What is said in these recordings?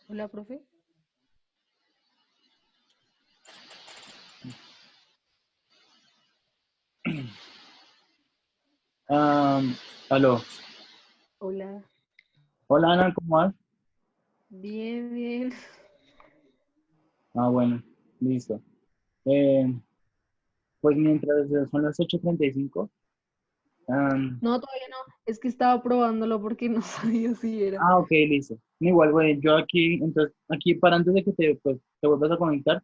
Hola, profe. Aló. Hola. Hola Ana, ¿cómo vas? Bien, bien. Ah, bueno, listo. Eh, pues mientras son las 8:35. am, No, todavía no. Es que estaba probándolo porque no sabía si era. ok, listo. Igual, güey, yo aquí, entonces, aquí para antes de que te vuelvas a conectar,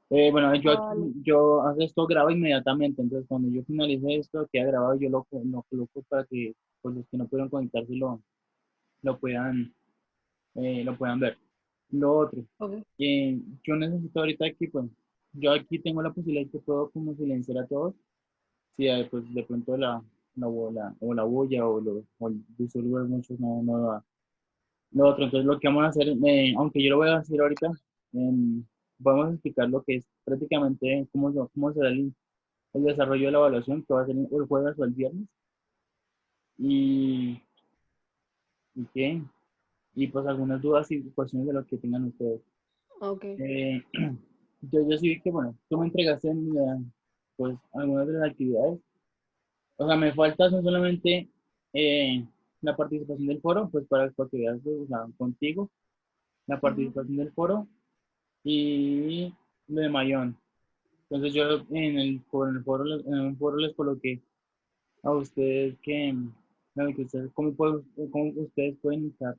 Bueno, yo Ah, aquí, vale. yo hago esto grabo inmediatamente, entonces cuando yo finalice esto, queda grabado, yo lo coloco para que pues, los que no pudieron conectarse lo puedan, lo puedan ver. Lo otro, Ok. yo necesito ahorita aquí, pues, yo aquí tengo la posibilidad que puedo como silenciar a todos, si pues de pronto la bulla o el disorder muchos no da. Lo otro, entonces lo que vamos a hacer, aunque yo lo voy a decir ahorita, vamos a explicar lo que es prácticamente cómo será el desarrollo de la evaluación, que va a ser el jueves o el viernes, y, y qué, y pues algunas dudas y cuestiones de lo que tengan ustedes. Ok. Eh, yo sí vi que, bueno, tú me entregaste pues algunas de las actividades, o sea, me falta son solamente la participación del foro, pues para que veas, o sea, contigo, la Ujú. participación del foro y lo de Mayón. Entonces yo en un foro les coloqué a ustedes que ustedes, cómo ustedes pueden estar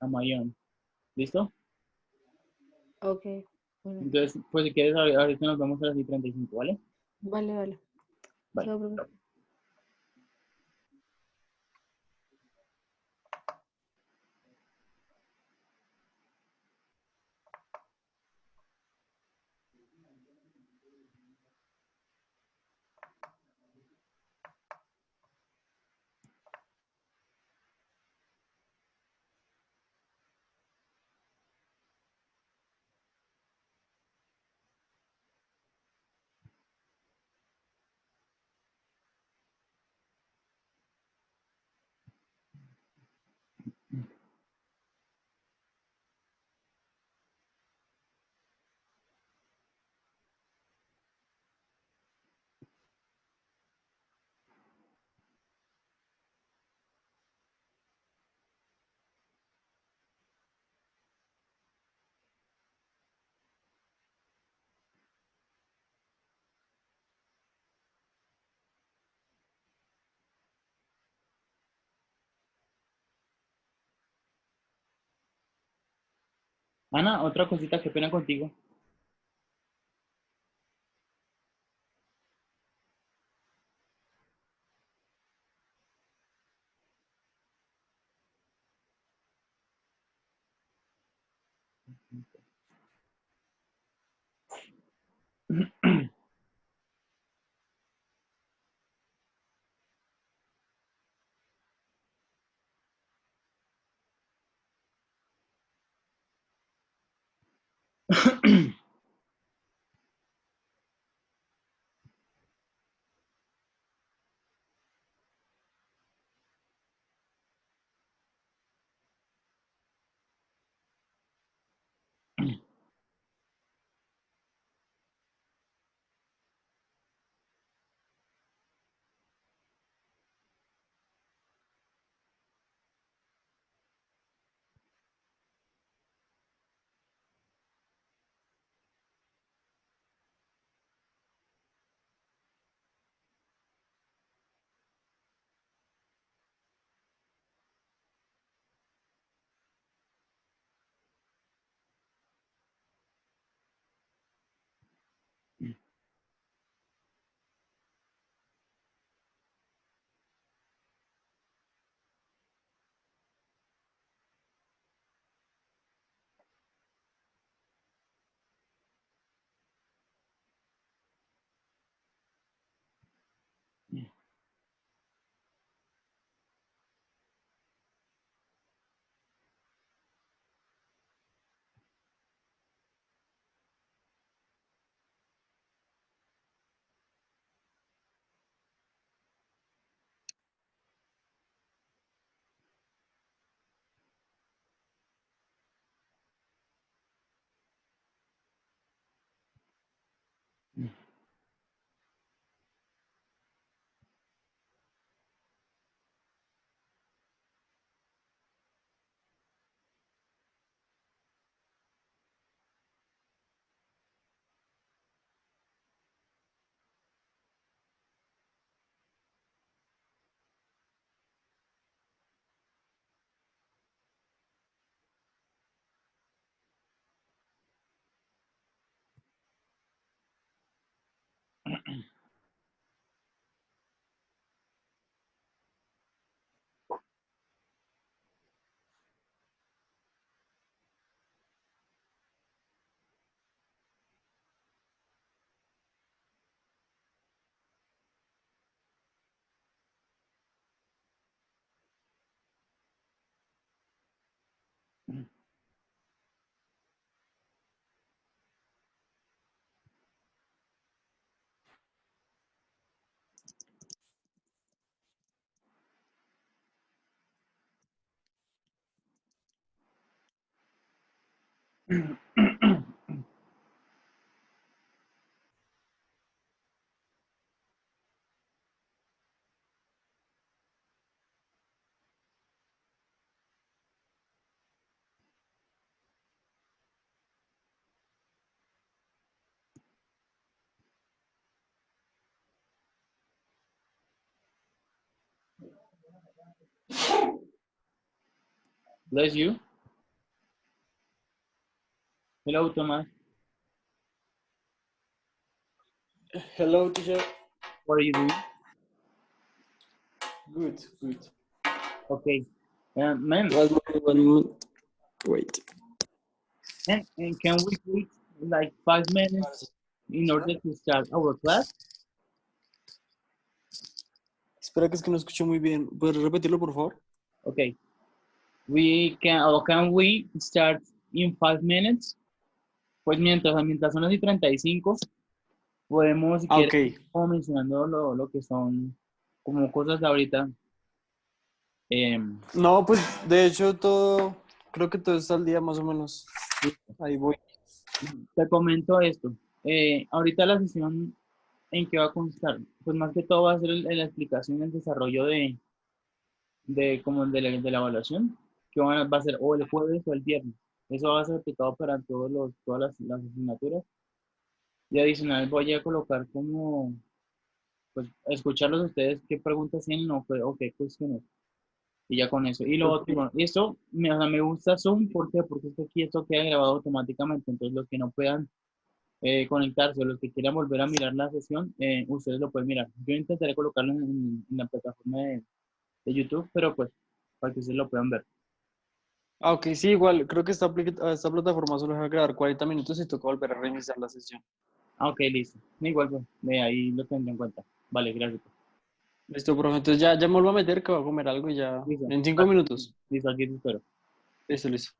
a Mayón. ¿Listo? Ok. Bueno. Entonces, pues si quieres, ahorita nos vamos a las 35, ¿vale? Vale, vale. Vale. Chao, profe. Ana, otra cosita, qué pena contigo. Bless you. Hello, Thomas. Hello, teacher. What are you doing? Good, good. Okay. Man, One moment. Wait. and can we wait like 5 minutes in order to start our class? Espera, que es que no escucho muy bien. ¿Puedes repetirlo, por favor? Okay. Can we start in 5 minutes? Pues mientras son las y 35, podemos, si quieres, Ok. como mencionando lo que son como cosas de ahorita. No, pues de hecho creo que todo está al día más o menos. Ahí voy. Te comento esto. Ahorita la sesión en qué va a constar, pues más que todo va a ser la explicación, el desarrollo como de la evaluación, que va a ser o el jueves o el viernes. Eso va a ser aplicado para todas las asignaturas. Y adicional voy a colocar como, pues, escucharlos a ustedes qué preguntas tienen o qué cuestiones. Y ya con eso. Y lo otro, bueno, eso, o sea, me gusta Zoom, ¿por qué? Porque es que aquí esto queda grabado automáticamente, entonces los que no puedan conectarse o los que quieran volver a mirar la sesión, ustedes lo pueden mirar. Yo intentaré colocarlo en la plataforma de YouTube, pero pues para que ustedes lo puedan ver. Ok, sí, igual. Creo que esta plataforma solo deja grabar 40 minutos y toca volver a reiniciar la sesión. Ah, ok, listo. Igual, pues, ahí lo tendré en cuenta. Vale, gracias. Listo, profe. Entonces ya me vuelvo a meter que voy a comer algo y ya. Listo. En 5 minutos. Listo, aquí te espero. Listo, listo.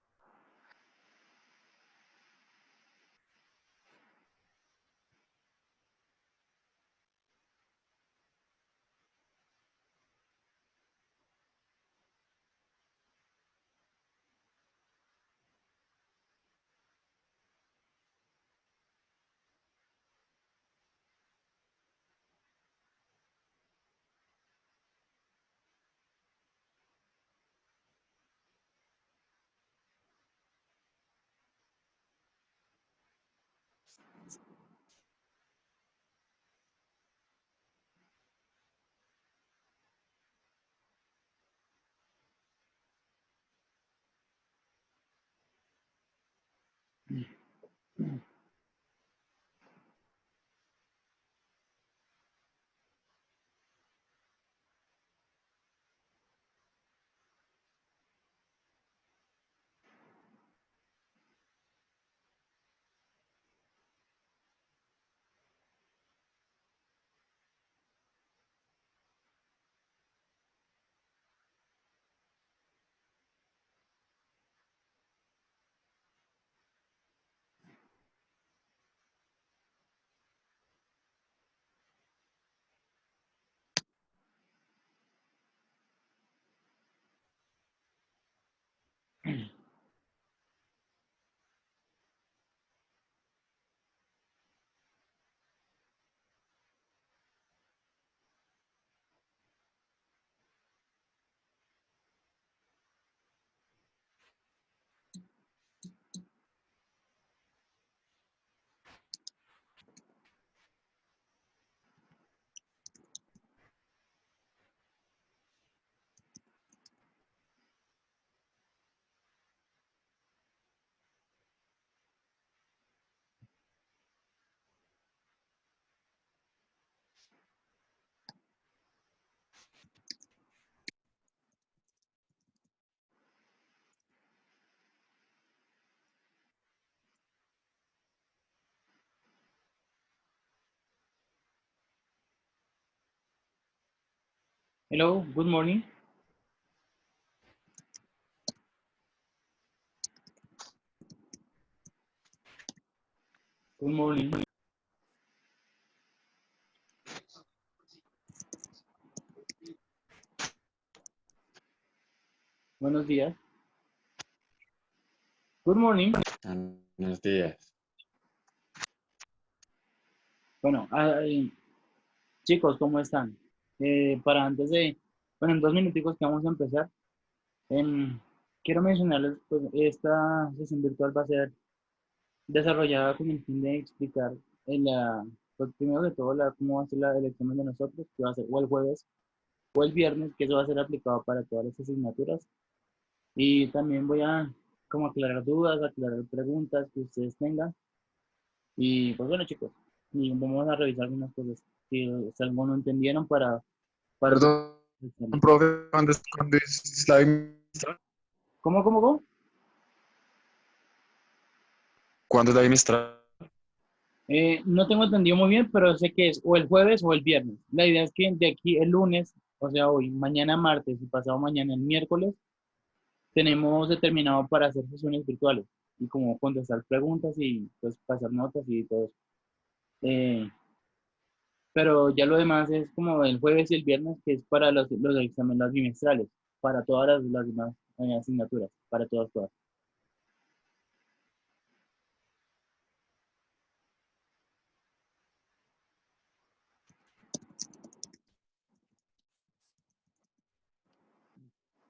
Hello, good morning. Good morning. Buenos días. Good morning. Buenos días. Bueno, chicos, ¿cómo están? Para antes de, bueno, en 2 minuticos que vamos a empezar, quiero mencionarles, pues, esta sesión virtual va a ser desarrollada con el fin de explicar pues, primero de todo, cómo va a ser el examen de nosotros, que va a ser o el jueves o el viernes, que eso va a ser aplicado para todas las asignaturas. Y también voy a como aclarar dudas, aclarar preguntas que ustedes tengan. Y pues bueno, chicos, y vamos a revisar algunas cosas si algo no entendieron para Perdón, profe, ¿cuándo es la bimestral? ¿Cómo? ¿Cuándo es la bimestral? No tengo entendido muy bien, pero sé que es o el jueves o el viernes. La idea es que de aquí el lunes, o sea, hoy, mañana martes y pasado mañana el miércoles, tenemos determinado para hacer sesiones virtuales y como contestar preguntas y pues pasar notas y todo eso. Pero ya lo demás es como el jueves y el viernes, que es para los exámenes bimestrales, para todas las demás asignaturas, para todas.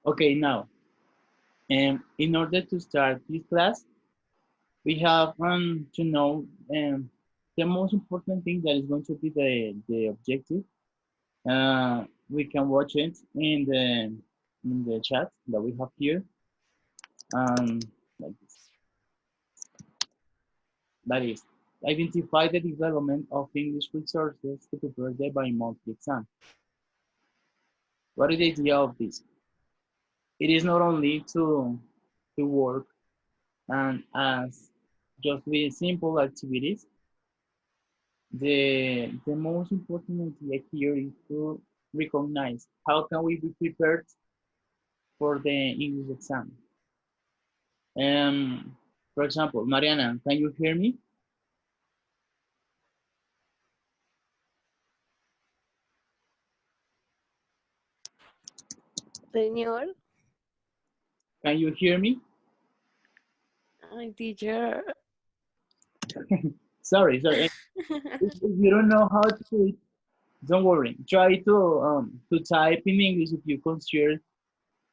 Okay, now, in order to start this class, we have to know the most important thing that is going to be the objective. We can watch it in the chat that we have here. Like this. That is, identify the development of English resources to prepare the bimonthly exam. What is the idea of this? It is not only to work and as just with simple activities. The most important idea here is to recognize how can we be prepared for the English exam. For example, Mariana, can you hear me? Señor, Can you hear me? ay, teacher. Sorry. If you don't know how to do it, don't worry. Try to type in English if you consider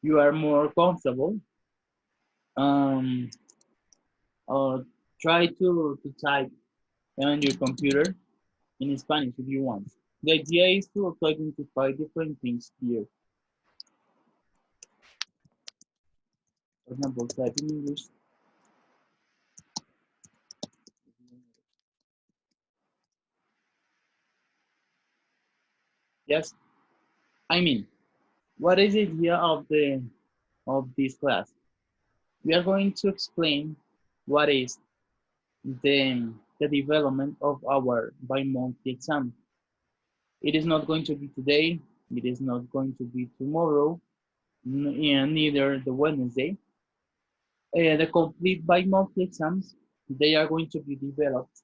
you are more comfortable. Or try to type on your computer in Spanish if you want. The idea is to identify different things here. For example, type in English. Yes, I mean, what is the idea of this class? We are going to explain what is the development of our bi-monthly exam. It is not going to be today. It is not going to be tomorrow, and neither the Wednesday. The complete bi-monthly exams, they are going to be developed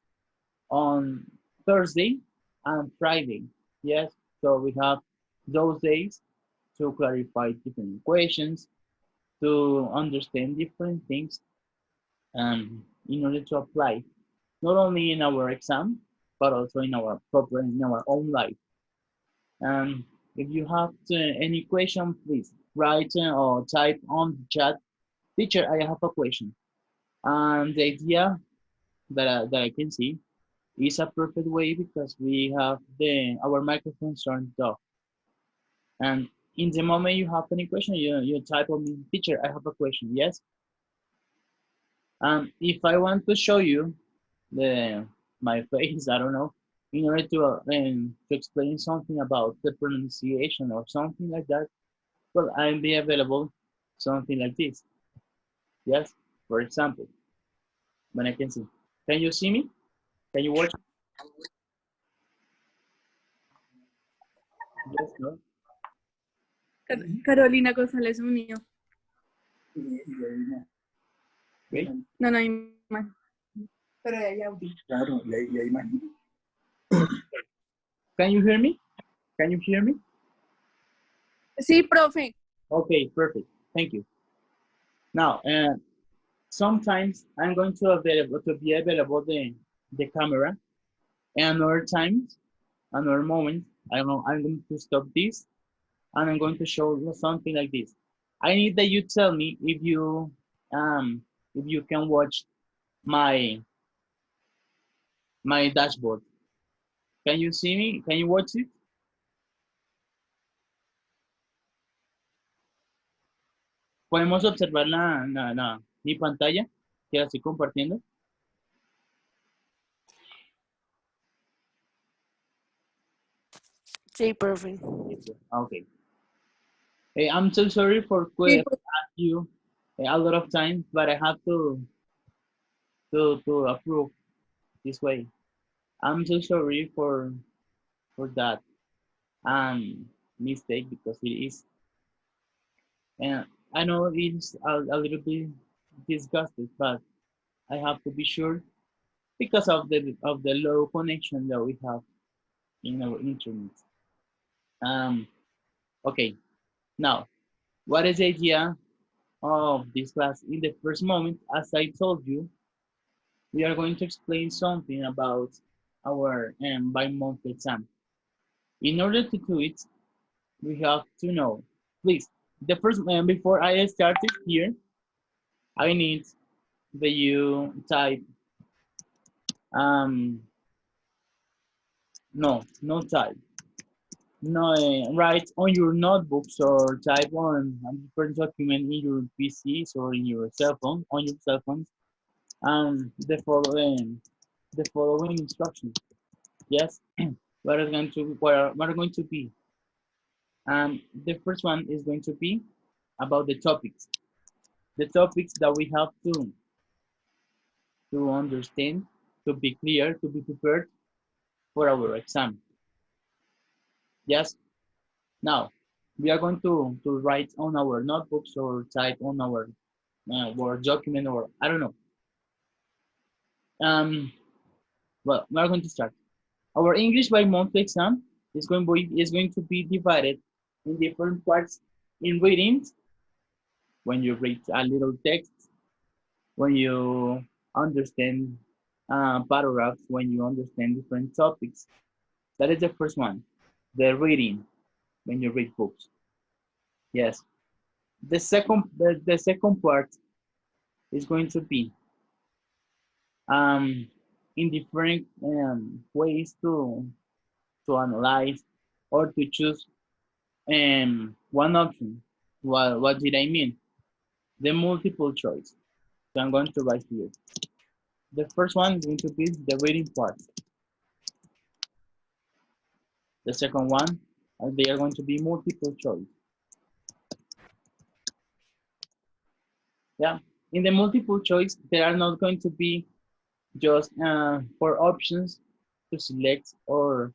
on Thursday and Friday. Yes, so we have those days to clarify different equations, to understand different things, in order to apply not only in our exam, but also in our own life. If you have any question, please write or type on the chat. Teacher, I have a question. And the idea that I can see is a perfect way because we have our microphones turned off. And in the moment you have any question, you type on me, teacher, I have a question, yes? If I want to show you my face, I don't know, in order to explain something about the pronunciation or something like that, well, I'll be available something like this. Yes, for example, when I can see. Can you see me? Can you watch? Yes, no? Carolina González unió. Okay. No hay más. Pero ahí hay audio. Claro, y hay imagen. Can you hear me? Can you hear me? Sí, profe. Okay, perfect. Thank you. Now, sometimes I'm going to be available the camera, and other times, another moment, I don't know, I'm going to stop this, and I'm going to show you something like this. I need that you tell me if you can watch my dashboard. Can you see me? Can you watch it? Podemos observar mi pantalla que la estoy compartiendo. Sí, profe. Okay. I'm so sorry for Sí, ask you a lot of time, but I have to approve this way. I'm so sorry for that mistake because it is, and I know it's a little bit disgusting, but I have to be sure because of the low connection that we have in our internet. Okay, now what is the idea of this class? In the first moment, as I told you, we are going to explain something about our bi-monthly exam. In order to do it, we have to know, please, the first, before I started here, I need that you type, no type, no, write on your notebooks or type on a different document in your PCs or in your cell phone, on your cell phones, the following instructions. Yes, what are going to be? The first one is going to be about the topics that we have to understand, to be clear, to be prepared for our exam. Yes. Now we are going to write on our notebooks or type on our Word document, or I don't know. Well, we are going to start. Our English bi-monthly exam is going to be divided in different parts. In readings, when you read a little text, when you understand paragraphs, when you understand different topics. That is the first one, the reading, when you read books. Yes. The second part is going to be in different ways to analyze or to choose one option. What did I mean? The multiple choice. So I'm going to write here. The first one is going to be the reading part. The second one, they are going to be multiple choice. Yeah, in the multiple choice, there are not going to be just 4 options to select or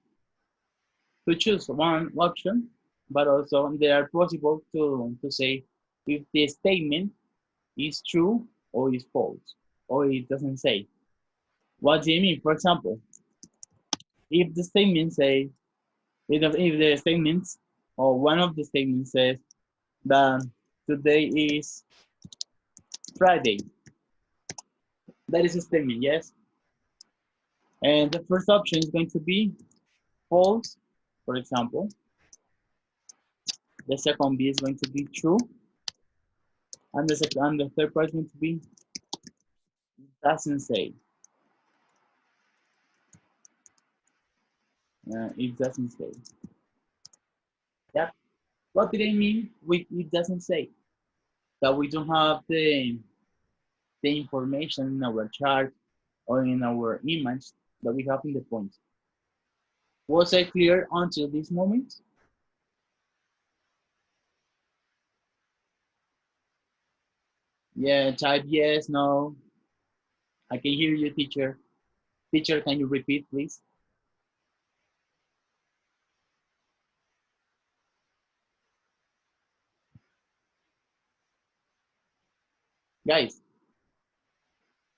to choose one option, but also they are possible to say if the statement is true or is false, or it doesn't say. What do you mean? For example, if the statement says, if the statements or one of the statements says that today is Friday, that is a statement, yes? And the first option is going to be false, for example. The second B is going to be true. And the third part is going to be doesn't say. It doesn't say. Yeah. What did I mean with it doesn't say? That we don't have the information in our chart or in our image that we have in the point. Was I clear until this moment? Yeah, type yes, no. I can hear you, teacher. Teacher, can you repeat, please? Guys,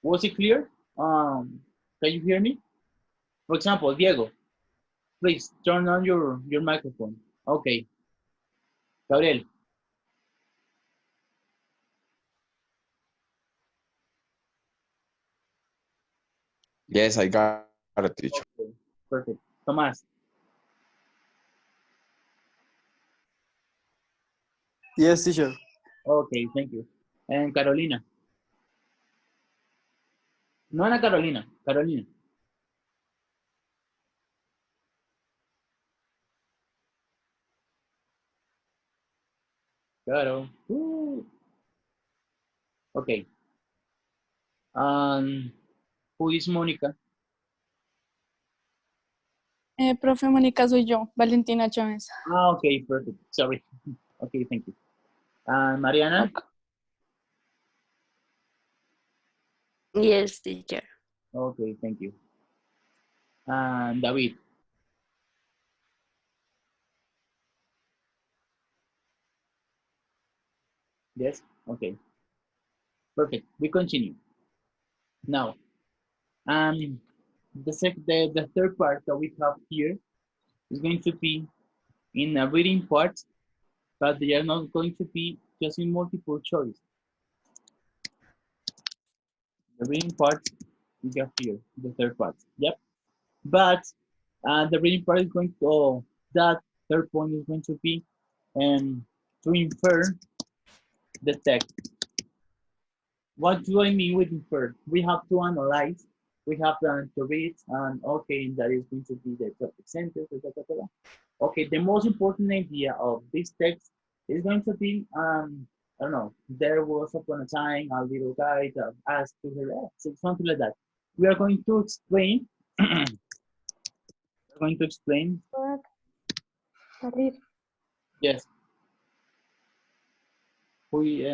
was it clear Can you hear me? For example, Diego, please turn on your microphone. Okay. Gabriel. Yes, I got it, teacher. Okay, perfect. Tomás. Yes, teacher. Okay, thank you. And Carolina. No, Ana Carolina. Carolina. Claro. Okay. Who is Mónica? Profe Mónica, soy yo, Valentina Chávez. Ah, okay, perfect. Sorry. Okay, thank you. Mariana? Yes, teacher. Okay, thank you. David? Yes? Okay. Perfect. We continue. Now, the third part that we have here is going to be in a reading part, but they are not going to be just in multiple choice. The reading part we got here, the third part. Yep. But the reading part is going to, that third point is going to be to infer the text. What do I mean with infer? We have to analyze, we have to read, and okay, that is going to be the topic sentence, Okay, the most important idea of this text is going to be, I don't know, there was upon a time a little guy that asked to her ex, something like that. We are going to explain, yes, we,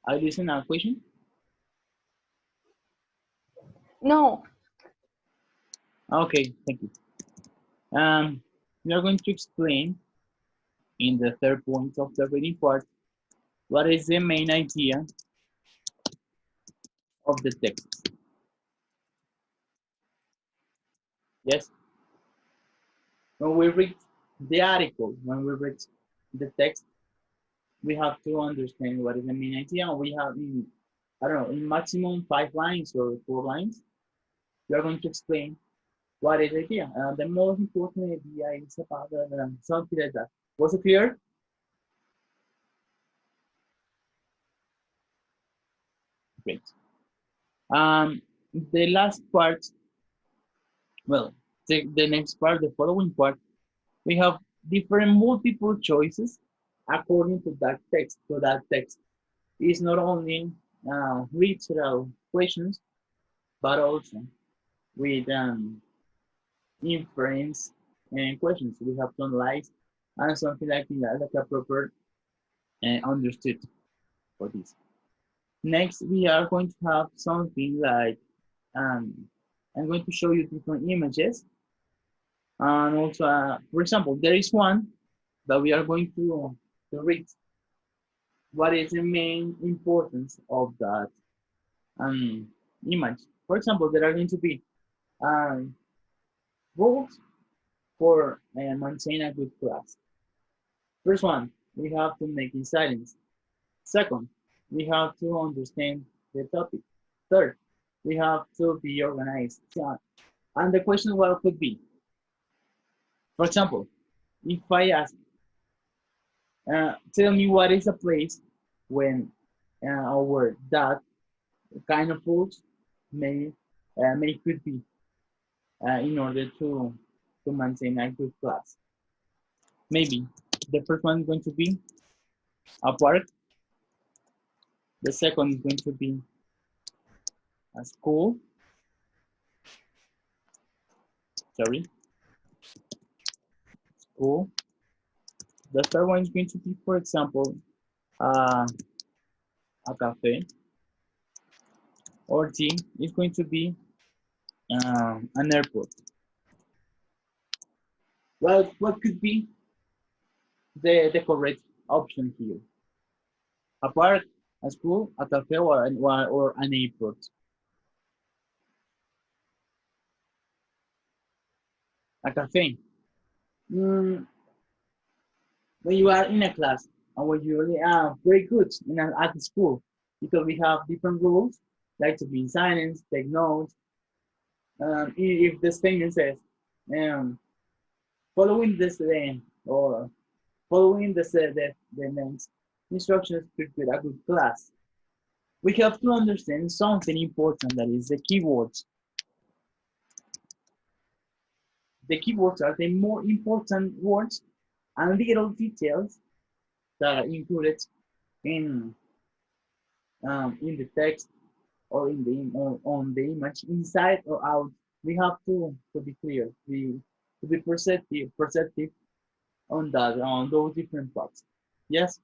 I listen a question. No. Okay, thank you. We are going to explain in the third point of the reading part what is the main idea of the text. Yes. When we read the article, when we read the text, we have to understand what is the main idea. We have, I don't know, in maximum 5 lines or 4 lines, we are going to explain what is the idea. The most important idea is about something like that. Was it clear? Great. The last part, well, the next part, the following part, we have different multiple choices according to that text. So that text is not only literal questions, but also with inference and questions. We have to analyze and something like that, like a proper understood for this. Next, we are going to have something like, I'm going to show you different images. And also, for example, there is one that we are going to read. What is the main importance of that image? For example, there are going to be rules for maintain a good class. First one, we have to make in silence. Second, we have to understand the topic. Third, we have to be organized. And the question what could be, for example, if I ask, tell me what is a place when or that kind of rules may could be in order to maintain a good class. Maybe the first one is going to be a park. The second is going to be a school. Sorry, school. The third one is going to be, for example, a cafe. Or D is going to be an airport. Well, what could be the correct option here? A park, A school, a cafe, or an airport? A cafe. Mm, when you are in a class and when you really are very good at the school, because we have different rules, like to be in silence, take notes. If the statement says, um, following this or following the next instructions to get a good class, we have to understand something important, that is the keywords. The keywords are the more important words and little details that are included in the text or on the image, inside or out. We have to be clear, to be perceptive on those different parts. Yes.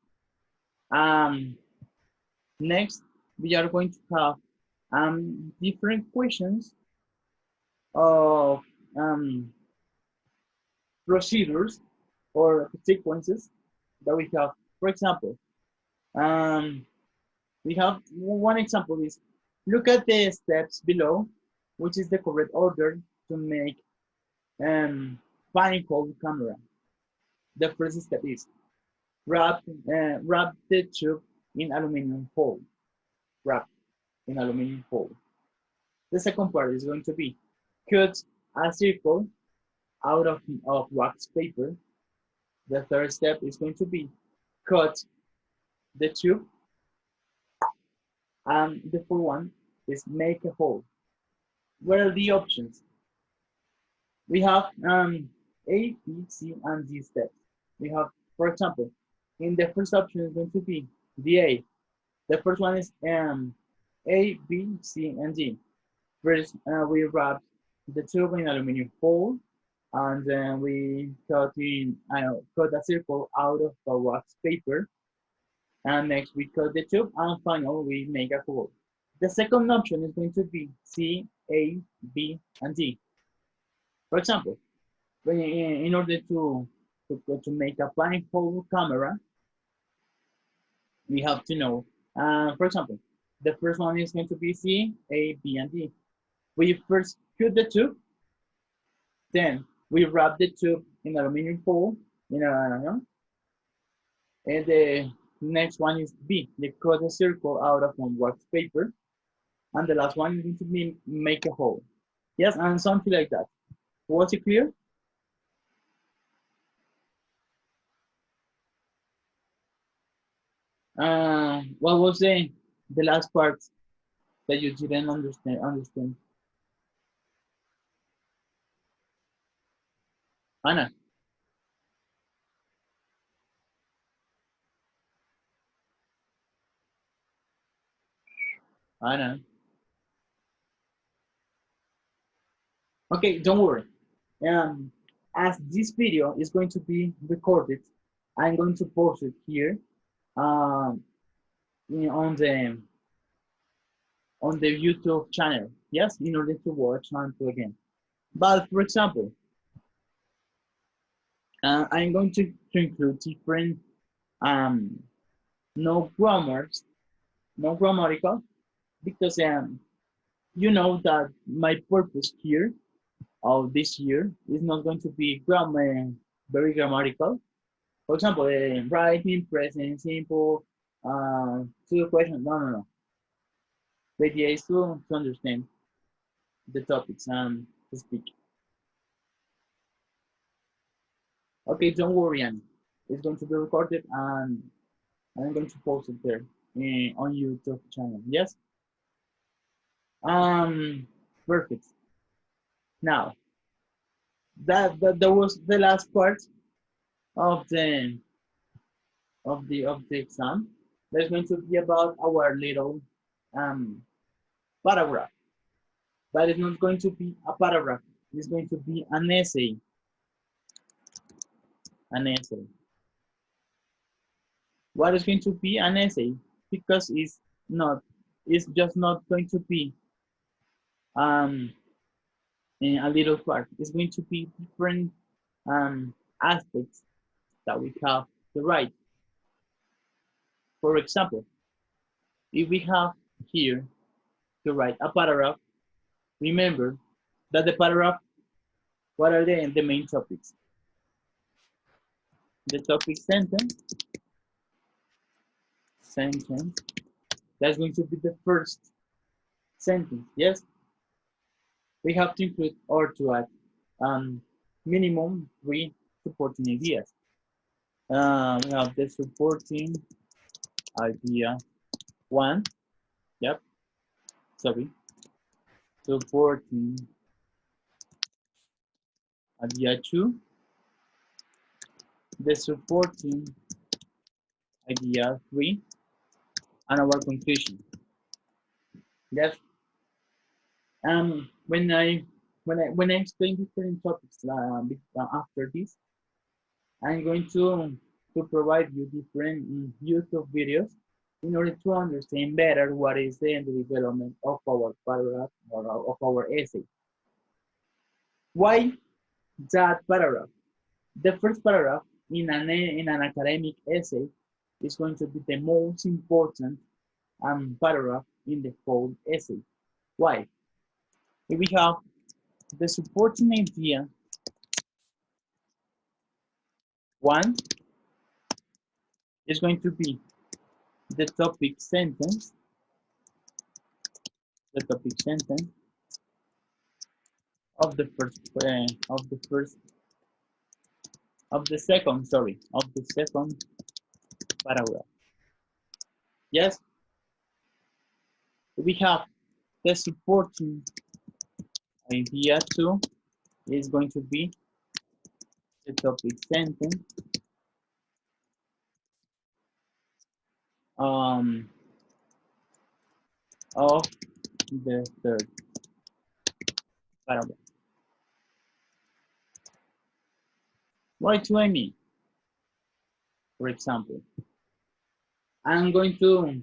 Next, we are going to have different questions of procedures or sequences that we have. For example, um, we have one example is, look at the steps below, which is the correct order to make fine cold camera. The first step is wrap the tube in aluminum foil. Wrap in aluminum foil. The second part is going to be cut a circle out of wax paper. The third step is going to be cut the tube. And the fourth one is make a hole. What are the options? We have A, B, C, and D steps. We have, for example, in the first option is going to be the A. The first one is A, B, C, and D. First, we wrap the tube in aluminum foil, and then we cut a circle out of the wax paper. And next we cut the tube, and finally we make a hole. The second option is going to be C, A, B, and D. For example, in order to make a fine hole camera, we have to know, for example, the first one is going to be C, A, B, and D. We first cut the tube, then we wrap the tube in aluminum foil, and the next one is B. They cut a circle out of wax paper, and the last one is going to be make a hole. Yes, and something like that. Was it clear? What was the last part that you didn't understand? Anna. Anna. Okay, don't worry. As this video is going to be recorded, I'm going to post it here on the YouTube channel. Yes, in order to watch and to again. But for example, I'm going to include different no grammatical, because you know that my purpose here of this year is not going to be very grammatical. For example, writing, present, simple, two questions. No. The idea is to understand the topics and to speak. Okay, don't worry, Annie. It's going to be recorded and I'm going to post it there on YouTube channel. Yes. Perfect. Now, that was the last part of the exam. There's going to be about our little paragraph, but it's not going to be a paragraph. It's going to be an essay. An essay. What is going to be an essay? Because it's just not going to be in a little part. It's going to be different aspects that we have to write. For example, if we have here to write a paragraph, remember that the paragraph, what are the main topics? The topic sentence, that's going to be the first sentence, yes? We have to include or to add minimum 3 supporting ideas. We have the supporting idea 1, yep, sorry, supporting idea 2, the supporting idea 3, and our conclusion. Yes. When I explain different topics after this, I'm going to provide you different YouTube videos in order to understand better what is the development of our paragraph or of our essay. Why that paragraph? The first paragraph in an academic essay is going to be the most important paragraph in the whole essay. Why? If we have the supporting idea 1 is going to be the topic sentence, of the second paragraph. Yes, we have the supporting idea 2 is going to be the topic sentence of the third paragraph. What do I mean? For example, I'm going to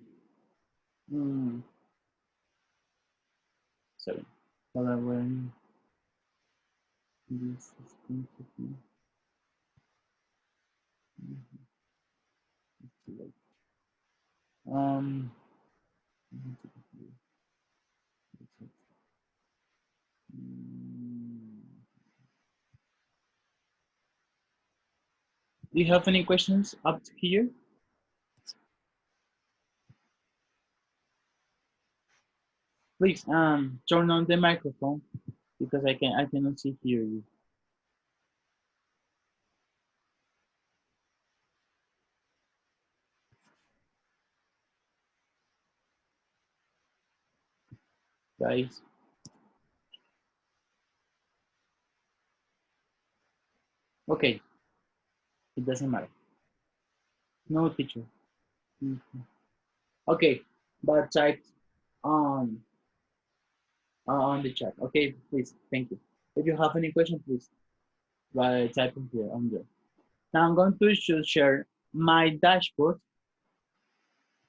sorry, when this is going to be too late. Do you have any questions up to here? Please turn on the microphone because I cannot hear you. Guys. Okay, it doesn't matter. No teacher. Okay, but type on the chat. Okay, please, thank you. If you have any question, please type in here on there. Now I'm going to share my dashboard.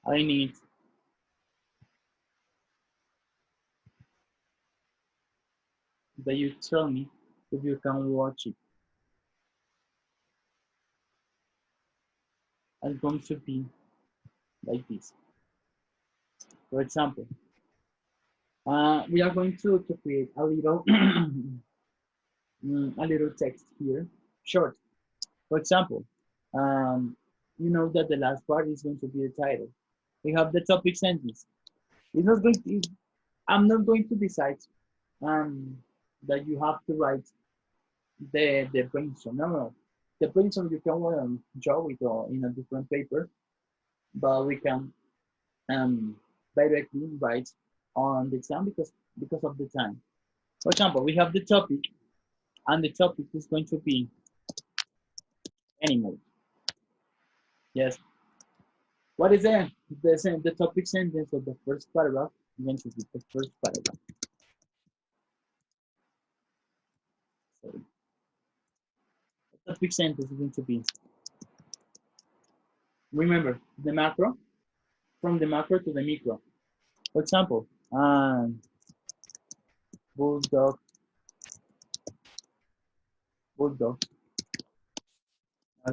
I need that you tell me if you can watch it. I'm going to be like this. For example, we are going to create a little text here, short. For example, you know that the last part is going to be the title. We have the topic sentence. It's not going to, I'm not going to decide that you have to write the brainstorm. No. The brainstorm you can draw it in a different paper, but we can directly write on the exam because of the time. For example, we have the topic, and the topic is going to be animal. Yes. What is the topic sentence of the first paragraph? It's going to be the first paragraph. Sorry. The topic sentence is going to be, remember, the macro, from the macro to the micro. For example, bulldog,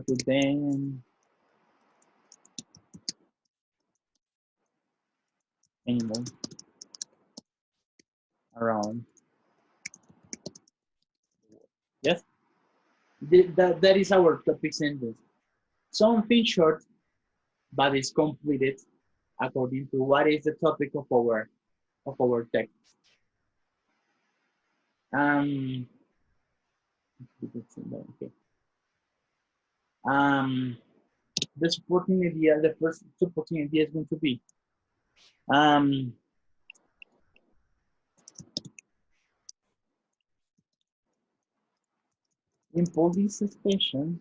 to then animals around. Yes, that is our topic sentence. Something short, but is completed according to what is the topic of our text. Um, okay. The supporting idea, the first supporting idea is going to be in police station.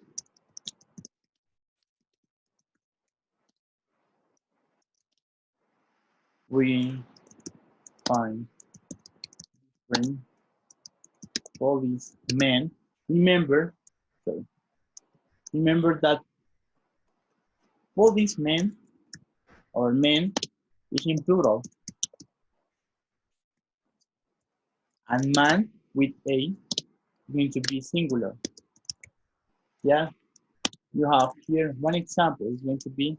We find different policemen. Remember, sorry, remember that policemen or men is in plural, and man with a is going to be singular. Yeah, you have here one example is going to be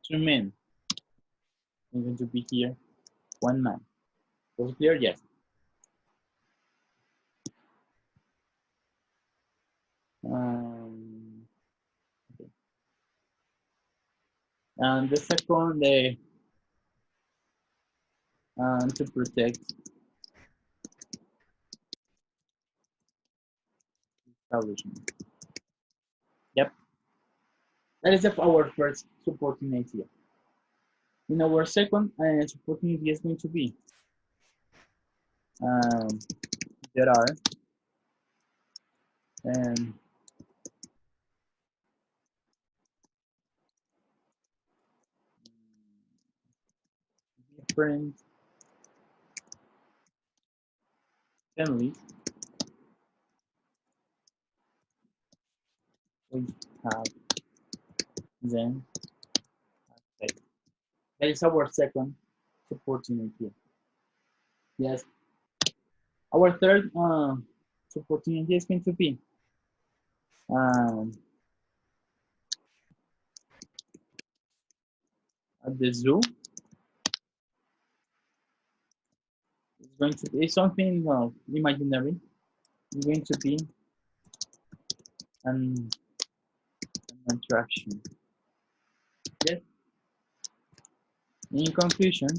two men. It's going to be here one man. Was it clear? Yes. Okay. And the second, to protect establishment. Yep, that is our first supporting idea. In our second supporting idea is going to be there are different families. We have them aspect. That is our second supporting idea. Yes. Our third supporting idea is going to be at the zoo. It's going to be something imaginary. It's going to be an attraction. Yes. In conclusion,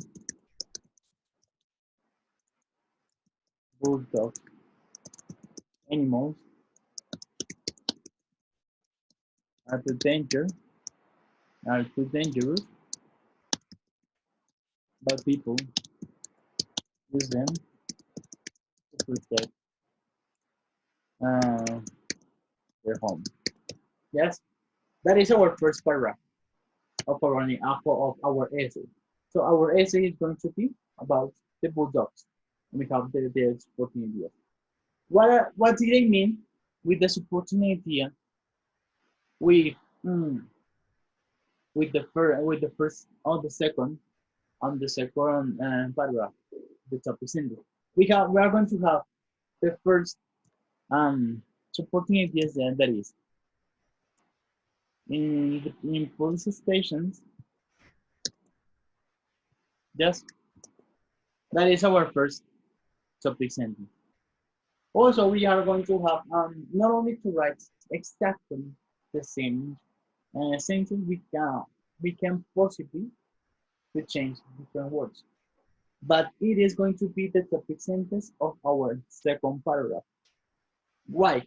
bulldog animals are too dangerous, but people use them to protect their home. Yes, that is our first paragraph of our essay. So our essay is going to be about the bulldogs. We have the supporting idea. What did I mean with the supporting idea? With the first on the second paragraph, the topic sentence. We are going to have the first supporting ideas that is in police stations. Yes, that is our first topic sentence. Also, we are going to have not only to write exactly the same sentence, we can possibly to change different words, but it is going to be the topic sentence of our second paragraph. Why?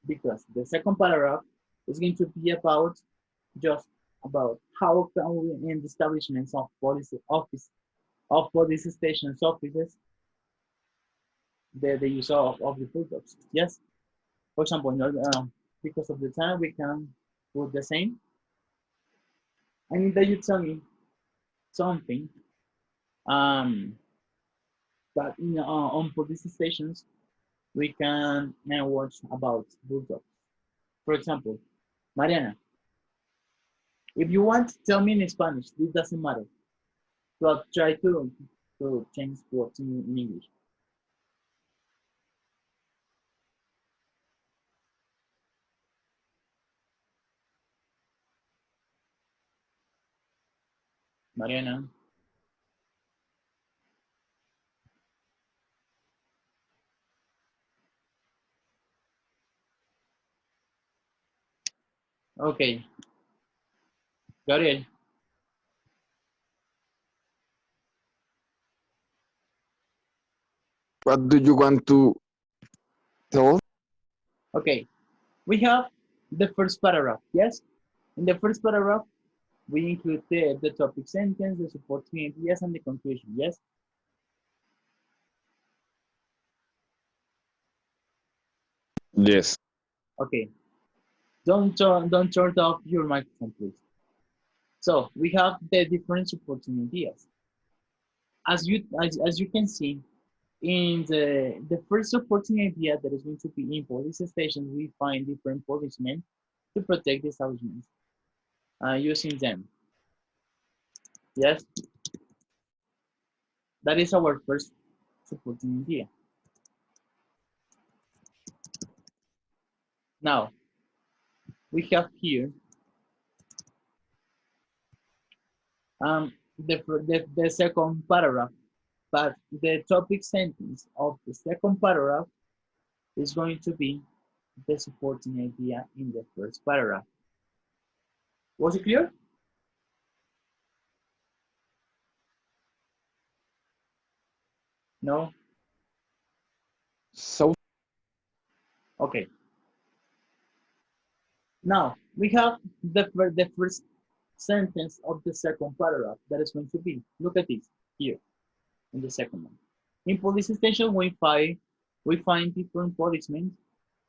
Because the second paragraph is going to be about just about how can we in the establishments of police stations offices the use of the bulldogs. Yes. For example, because of the time we can put the same. I need that you tell me something that on police stations we can now watch about bulldogs. For example, Mariana, if you want, tell me in Spanish. This doesn't matter. But try to change words in English. Mariana. Okay, Gabriel. What do you want to tell? Okay, we have the first paragraph, yes? In the first paragraph, we include the topic sentence, the supporting ideas, and the conclusion, yes? Yes. Okay, don't turn off your microphone, please. So we have the different supporting ideas. As you can see, in the first supporting idea that is going to be in police stations, we find different policemen to protect the establishments using them. Yes, that is our first supporting idea. Now, we have here the second paragraph, but the topic sentence of the second paragraph is going to be the supporting idea in the first paragraph. Was it clear? No? So, Okay. Now, we have the first sentence of the second paragraph that is going to be, look at this here in the second one. In police station, we find different policemen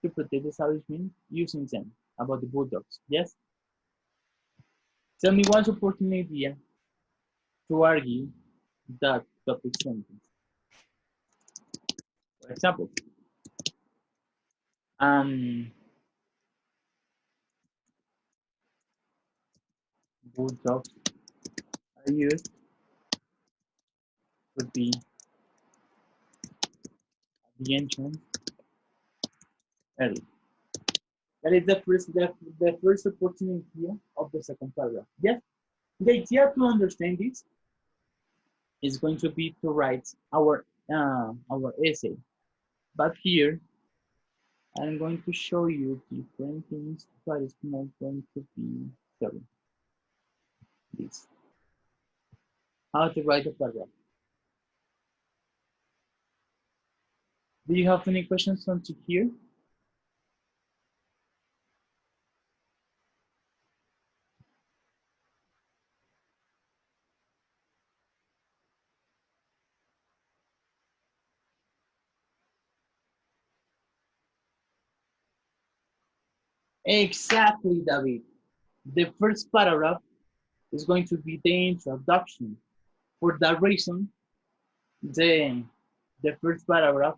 to protect the establishment using them about the bulldogs. Yes? Tell me one supporting idea to argue that topic sentence. For example, bulldogs are used would be at the entrance early. That is the first supporting idea of the second paragraph. Yes? The idea to understand this is going to be to write our essay. But here, I'm going to show you different things, but it's not going to be, sorry, this. How to write a paragraph. Do you have any questions on to here? Exactly, David. The first paragraph is going to be the introduction. For that reason, the first paragraph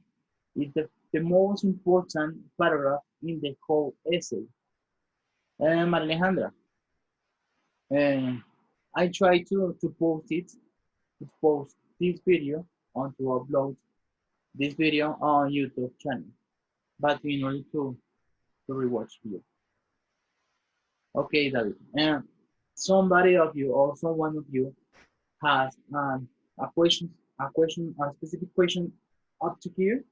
is the most important paragraph in the whole essay. Alejandra, I try to post this video on to upload this video on YouTube channel, but in order to rewatch video. Okay, David. And somebody of you, also one of you, has a a specific question up to here.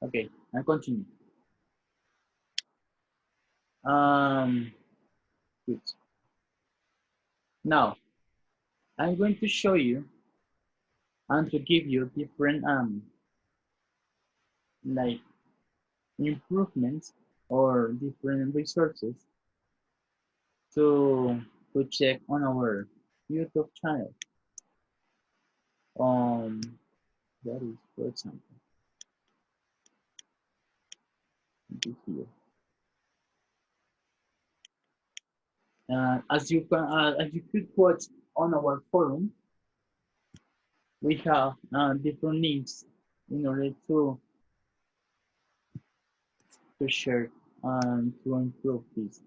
Okay, I continue. Good. Now, I'm going to show you and to give you different like improvements or different resources to check on our YouTube channel. That is, for example, this here. As you could watch on our forum, we have different links in order to share and to improve this.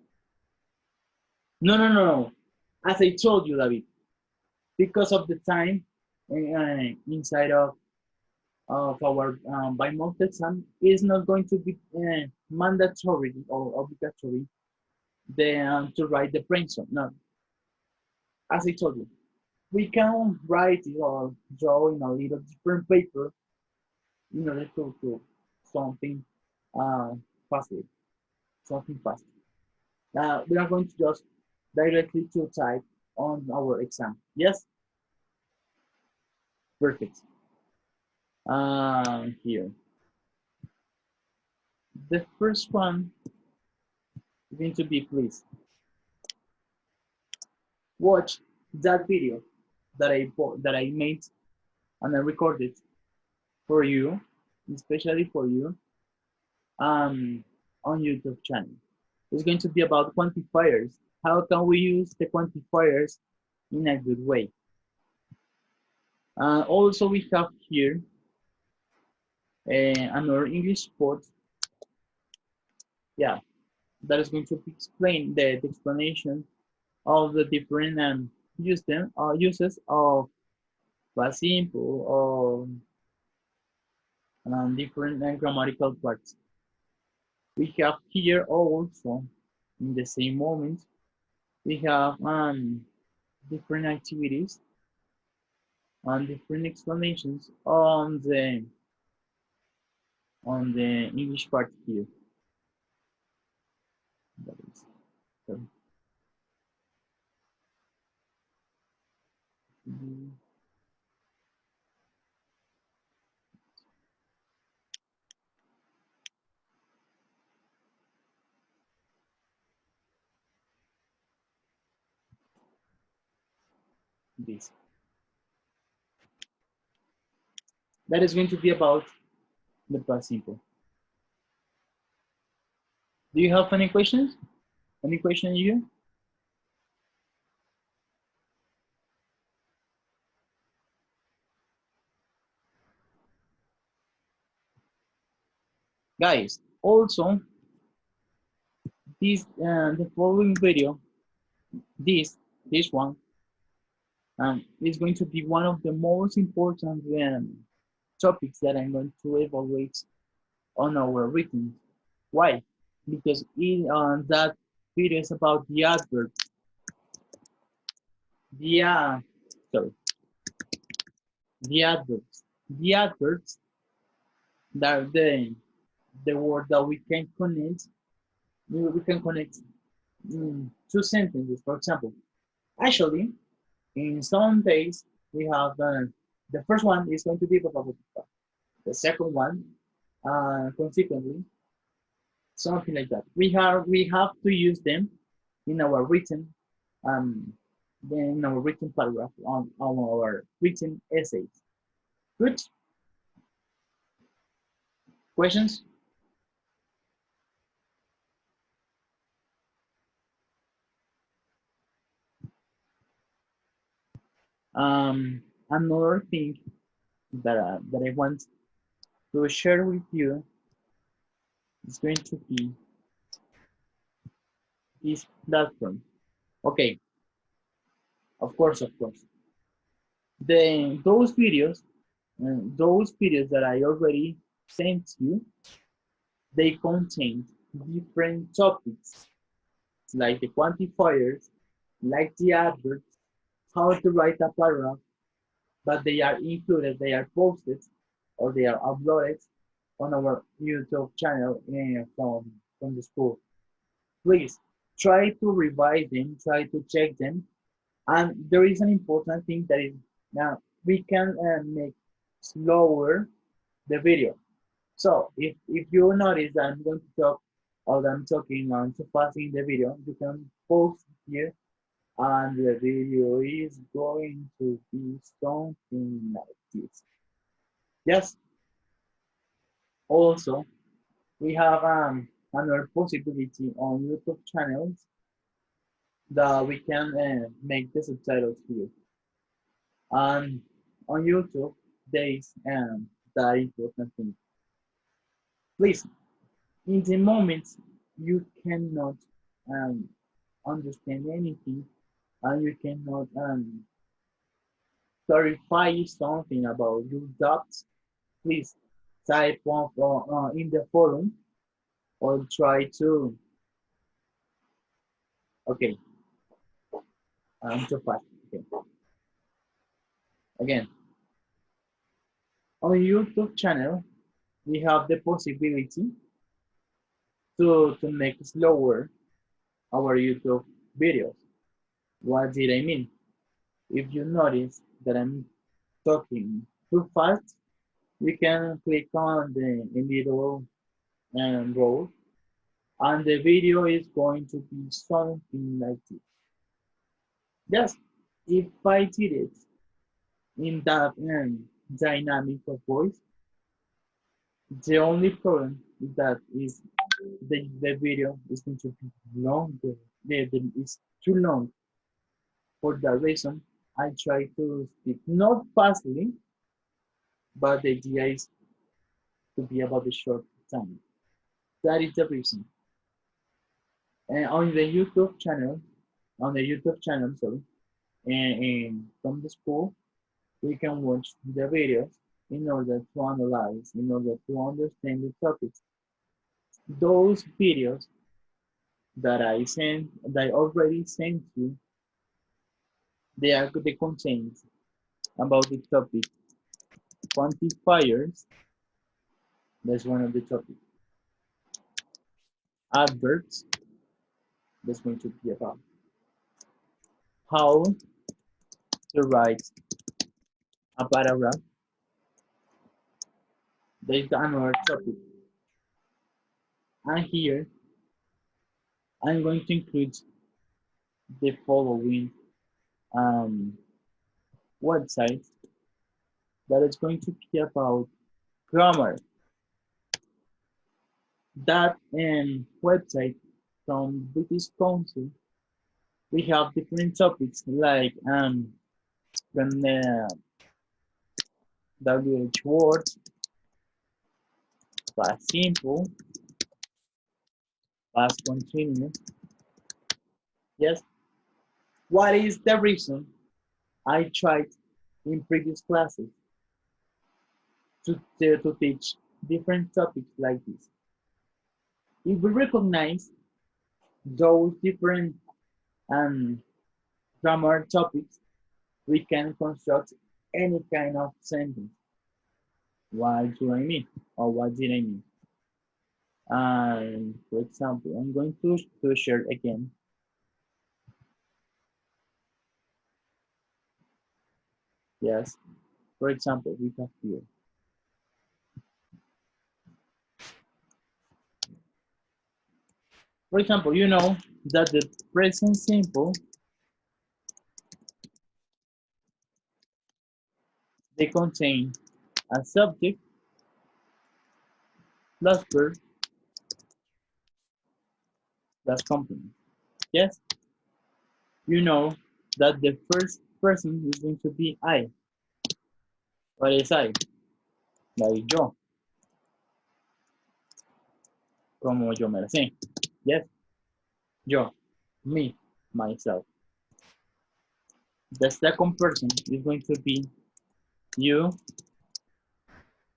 No. As I told you, David, because of the time inside of our bimonthly exam is not going to be mandatory or obligatory to write the brainstorm. No, as I told you, we can write it or draw in a little different paper in order to something uh, faster, something fast. We are going to just directly to type on our exam. Yes? Perfect. Here. The first one is going to be, please watch that video that I made and I recorded for you, especially for you, on YouTube channel. It's going to be about quantifiers. How can we use the quantifiers in a good way? Also, we have here another English sport. Yeah, that is going to explain the explanation of the different uses of past simple or different grammatical parts. We have here also in the same moment we have different activities and different explanations on the English part here. That is, so, this. That is going to be about the past simple. Do you have any questions? Any question here? Guys, also this the following video, this one, is going to be one of the most important topics that I'm going to evaluate on our written. Why? Because that video is about the adverbs. Sorry, the adverbs. The adverbs that are the word that we can connect. We can connect two sentences, for example. Actually, in some days we have the first one is going to be blah, blah, blah, blah. The second one, consequently, something like that. We have to use them in our written paragraph on our written essays. Good. Questions? Another thing that I want to share with you is going to be this platform. Okay. Of course. Those videos that I already sent you, they contain different topics like the quantifiers, like the adverbs, how to write a paragraph, but they are included, they are posted, or they are uploaded on our YouTube channel from the school. Please try to revise them, try to check them. And there is an important thing that is now we can make slower the video. So if you notice that I'm going to talk or that I'm talking too fast in the video, you can pause here and the video is going to be something like this. Yes. Also, we have another possibility on YouTube channels that we can make the subtitles here. And on YouTube, there is that important thing. Please, in the moment you cannot understand anything and you cannot clarify something about your doubts, please type in the forum or try to. Okay, I'm too fast. Okay. Again, on YouTube channel, we have the possibility to make slower our YouTube videos. What did I mean? If you notice that I'm talking too fast, we can click on the little roll, and the video is going to be something like this. Just if I did it in that dynamic of voice, the only problem is that the video is going to be longer. It's too long. For that reason, I try to speak not fastly, but the idea is to be about the short time. That is the reason. And on the YouTube channel, sorry, and from the school, we can watch the videos in order to analyze, in order to understand the topics. Those videos that I already sent you, they contain about the topic quantifiers. That's one of the topics. Adverbs. That's going to be about how to write a paragraph. There's another topic. And here, I'm going to include the following website that is going to be about grammar. That website from British Council, we have different topics like from the WH words, past simple, past continuous. Yes. What is the reason I tried in previous classes to teach different topics like this? If we recognize those different grammar topics, we can construct any kind of sentence. What do I mean? Or what did I mean? For example, I'm going to share again. Yes. For example, we have here. For example, you know that the present simple, they contain a subject plus verb plus complement. Yes? You know that the first person is going to be I. What is I? Like yo. Como yo me la sé. Yes? Yo. Me. Myself. The second person is going to be you,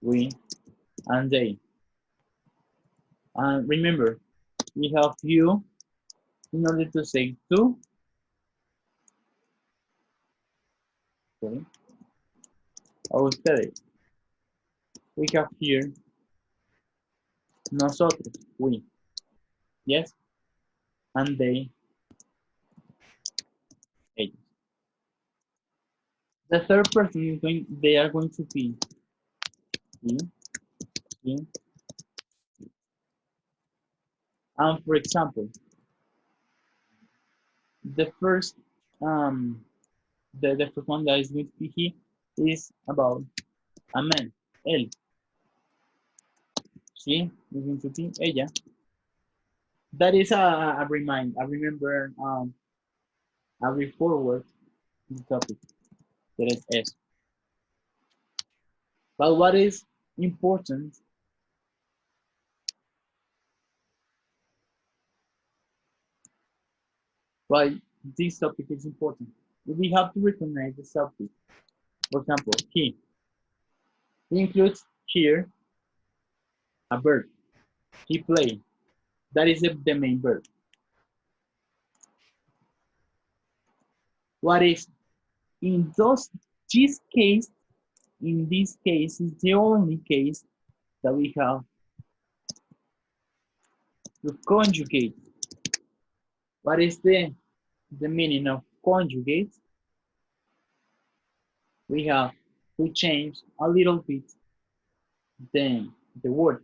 we, and they. And remember, we have you in order to say tú. Okay. O ustedes. We have here nosotros, we. Yes? And they, ellos. The third person is they are going to be he. And for example, the first the first one that is going to be he is about a man, él. She is going to be ella. That is a remember a forward the topic. That is es. But what is important? Why this topic is important? We have to recognize the subject. For example, he includes here a verb. He played. That is the main verb. What is In this case is the only case that we have to conjugate. What is the meaning of conjugate? We have to change a little bit the word,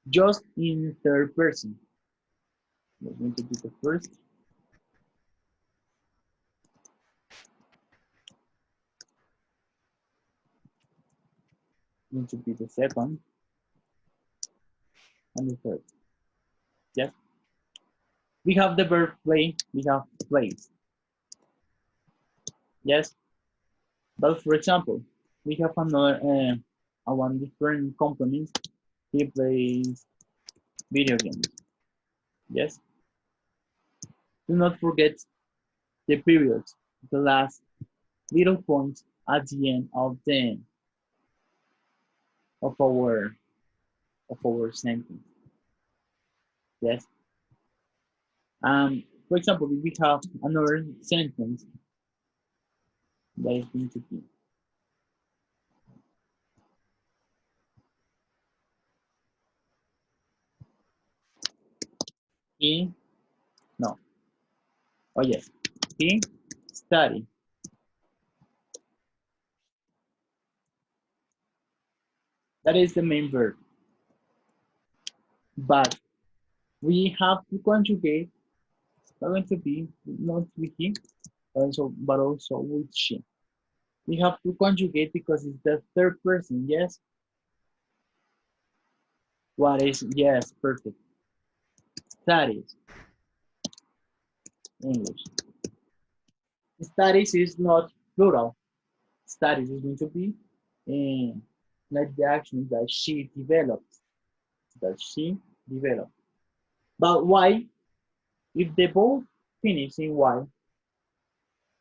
just in third person. We're going to do the first. Going to be the second and the third. Yes. We have the verb play, we have plays. Yes. But for example, we have another one different companies. He plays video games. Yes. Do not forget the period, the last little point at the end of our sentence. Yes. For example, if we have another sentence that is going to be he study. That is the main verb. But we have to conjugate. It's not going to be not with he, but also with she. We have to conjugate because it's the third person. Yes. What is yes? Perfect. Studies. English. Studies is not plural. Studies is going to be like the action that she develops. That she developed. But why? If they both finish in Y,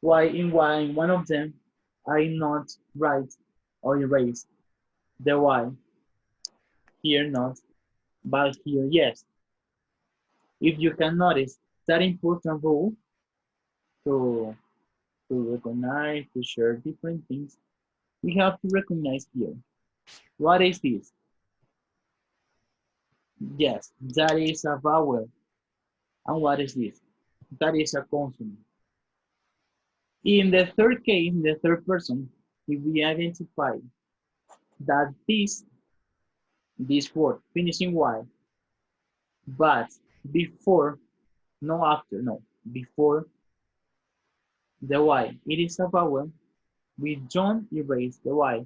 why in one of them I not write or erase the Y? Here not, but here yes. If you can notice that important rule to recognize, to share different things, we have to recognize here. What is this? Yes, that is a vowel. And what is this? That is a consonant. In the third case, in the third person, if we identify that this word finishing Y, but before, no after, no, before the Y, it is a vowel, we don't erase the Y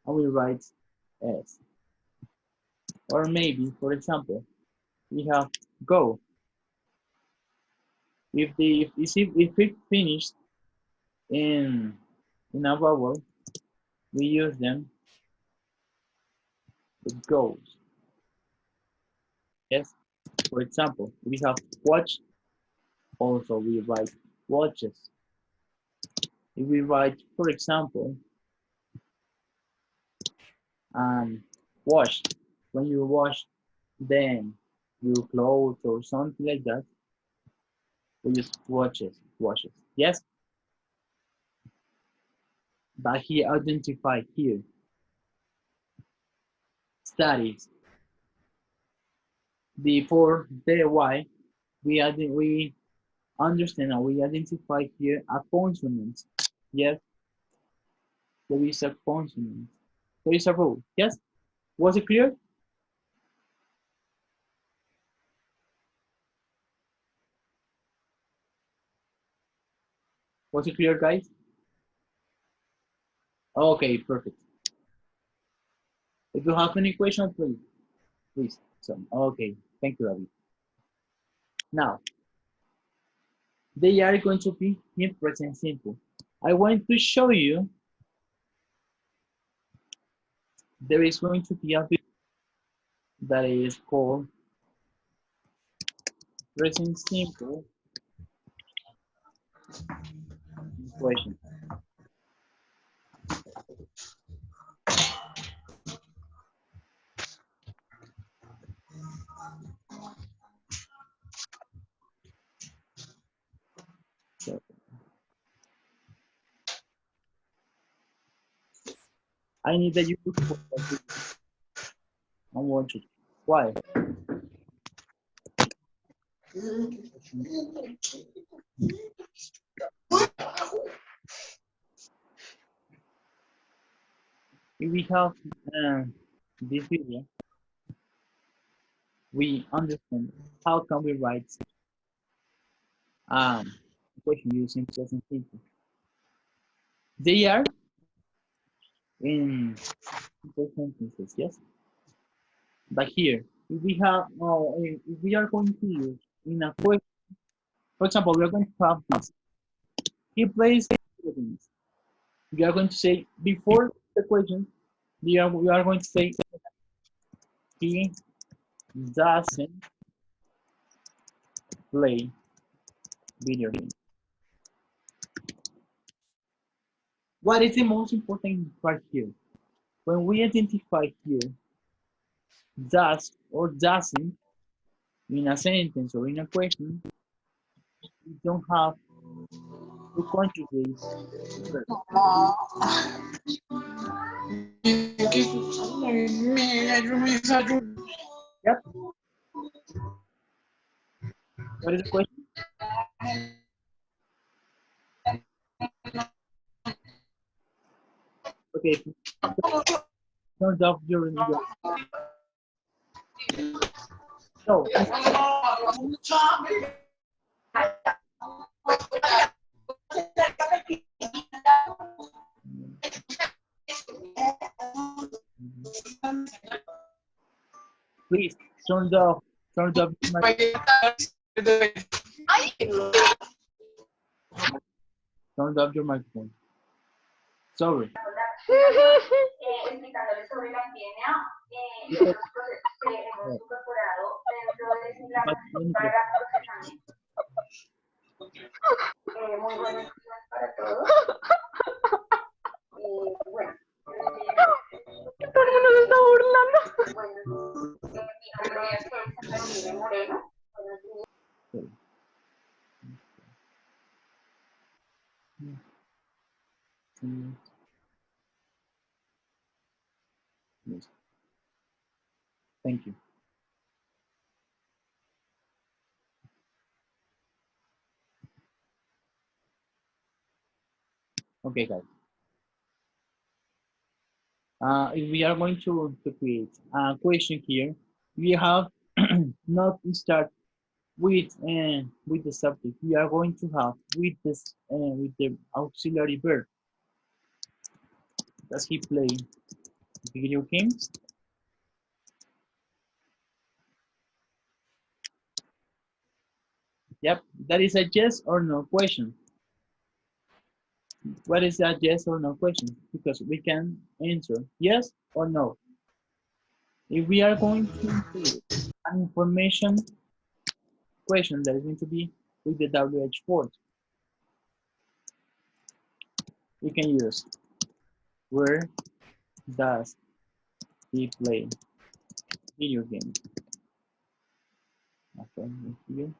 and we write S. Or maybe, for example, we have go. If it finished in a vowel, we use them with goes. Yes. For example, we have watch. Also, we write watches. If we write, for example, wash. When you wash then your clothes or something like that, we use washes. Yes? But he identified here. Studies. Before the Y, we understand and we identify here a consonant. Yes? There is a consonant. There is a rule. Yes? Was it clear? Was it clear, guys? Okay, perfect. If you have any question, please. So, okay, thank you, David. Now, they are going to be in present simple. I want to show you there is going to be a video that is called present simple question. So, I need that you look for that video and watch it. Why? If we have this video, we understand how can we write question using present simple. They are in simple sentences, yes. But here, if we have, if we are going to use in a question, for example, we are going to have this. He plays video games. We are going to say before the question, we are going to say he doesn't play video games. What is the most important part here? When we identify here does or doesn't in a sentence or in a question, we don't have to conjugate the verb. Yep. What is the question? Okay. Turn off your so please turn off your turn off your microphone. Sorry. Explicándoles sobre la epidemia, los procesos que hemos incorporado dentro de simulación para procesamiento. Muy buenos días para todos. Bueno, Todo el mundo se está burlando. mi nombre es Sandra Moreno. Buenos días. Yes. Thank you. Okay, guys. If we are going to create a question here, we have not to start with the subject. We are going to have with this with the auxiliary verb. Does he play video games? Yep, that is a yes or no question. What is that yes or no question? Because we can answer yes or no. If we are going to include an information question that is going to be with the WH word, we can use where does he play video games? Okay, here.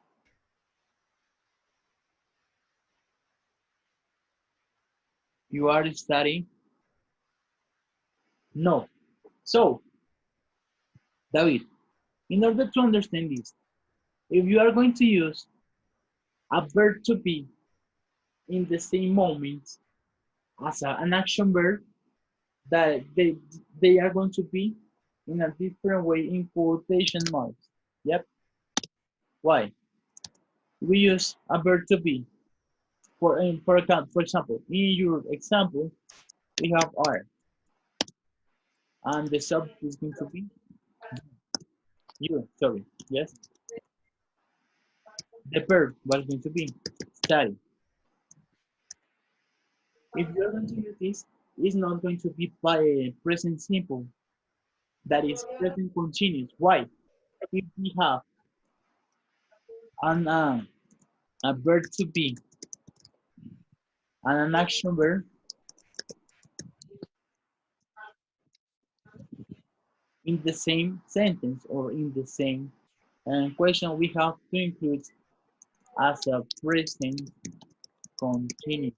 You are studying? No. So, David, in order to understand this, if you are going to use a verb to be in the same moment as an action verb, that they are going to be in a different way in quotation marks. Yep. Why? We use a verb to be. For example, in your example, we have are, and the subject is going to be you. Sorry. Yes. The verb was going to be study. If you're going to use this, it's not going to be by present simple. That is present continuous. Why? If we have a verb to be and an action verb, in the same sentence or in the same question, we have to include as a present continuous.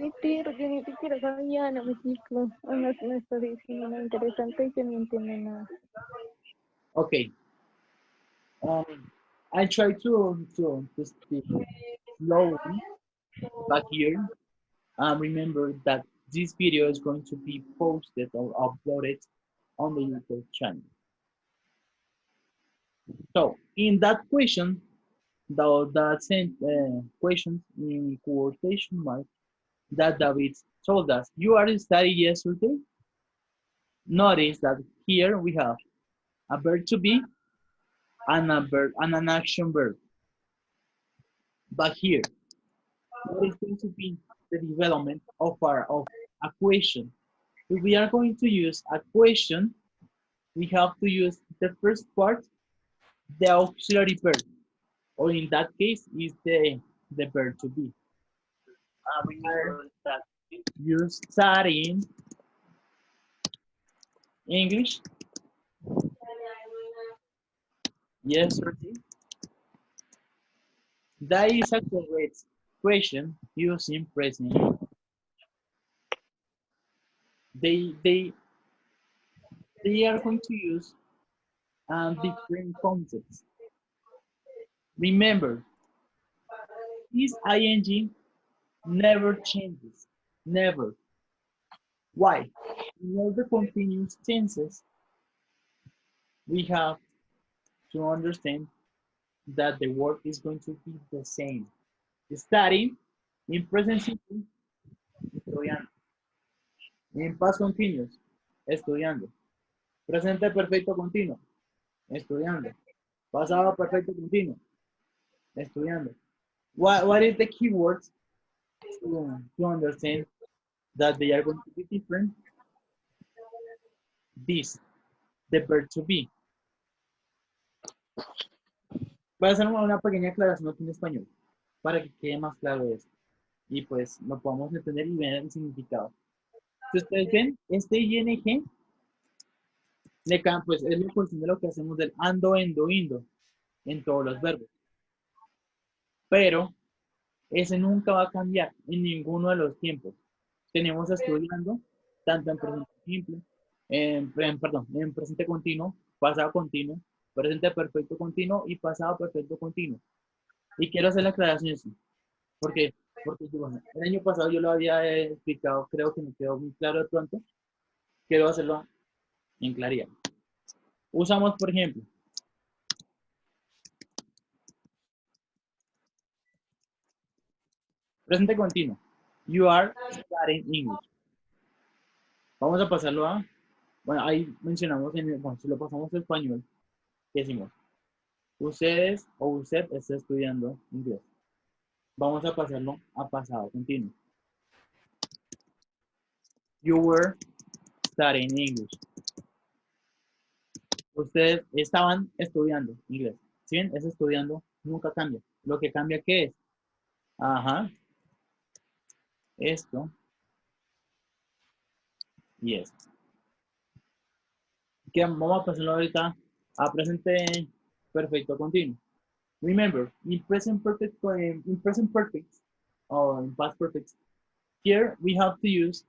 mentira, yo ni siquiera sabía, no me explico. No está diciendo nada interesante y yo no entiendo nada. Okay. I try to speak slowly, but here, remember that this video is going to be posted or uploaded on the YouTube channel. So, in that question, the same questions in quotation mark that David told us, you are studying yesterday? Notice that here we have a verb to be and a verb and an action verb. But here, what is going to be the development of a question? If we are going to use a question, we have to use the first part, the auxiliary verb, or in that case, is the verb to be. Remember that you're studying English yesterday. That is a correct question using present. They are going to use different concepts. Remember, this ing never changes. Never. Why? In all the continuous tenses, we have to understand that the word is going to be the same. Studying, in present simple, estudiando. En past continuous, estudiando. Presente perfecto continuo, estudiando. Pasado perfecto continuo, estudiando. What is the keywords to understand that they are going to be different? This, the verb to be. Voy a hacer una pequeña aclaración aquí en español para que quede más claro esto y pues lo podamos entender y ver el significado. Si ustedes ven, este ing pues es la cuestión de lo que hacemos del ando, endo, indo en todos los verbos. Pero ese nunca va a cambiar en ninguno de los tiempos. Tenemos estudiando tanto en presente simple, en presente continuo, pasado continuo, presente perfecto continuo y pasado perfecto continuo. Y quiero hacer la aclaración así, porque bueno, el año pasado yo lo había explicado, creo que me quedó muy claro de pronto. Quiero hacerlo en claridad. Usamos, por ejemplo, presente continuo. You are studying English. Vamos a pasarlo a, bueno, ahí mencionamos, bueno, si lo pasamos a español, ¿qué decimos? Ustedes o usted está estudiando inglés. Vamos a pasarlo a pasado continuo. You were studying English. Ustedes estaban estudiando inglés. ¿Sí ven? Ese estudiando nunca cambia. Lo que cambia, ¿qué es? Ajá. Esto. Y esto. Que vamos a pasarlo ahorita a presente perfecto continuo. Remember, in present perfect or in past perfect, here we have to use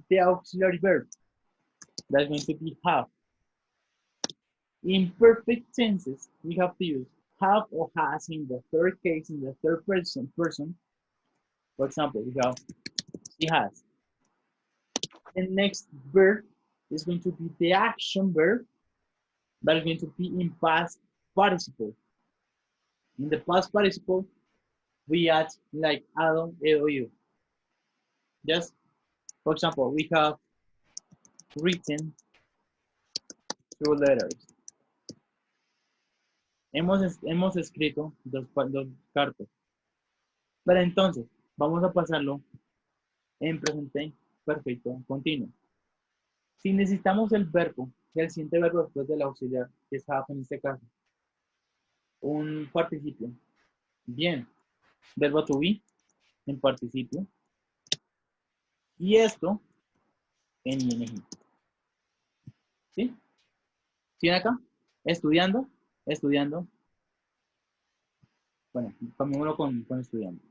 the auxiliary verb. That's going to be have. In perfect tenses, we have to use have or has in the third case, in the third person. For example, we have she has. The next verb is going to be the action verb that is going to be in past participle. In the past participle, we add like ado, edo, you. Just, for example, we have written 2 letters. Hemos escrito dos cartas. Pero entonces, vamos a pasarlo en presente perfecto continuo. Si necesitamos el verbo, el siguiente verbo después del auxiliar, que es have en este caso, un participio. Bien, verbo to be en participio. Y esto en ing. ¿Sí? ¿Sí acá? Estudiando. Bueno, cambiémoslo con estudiando.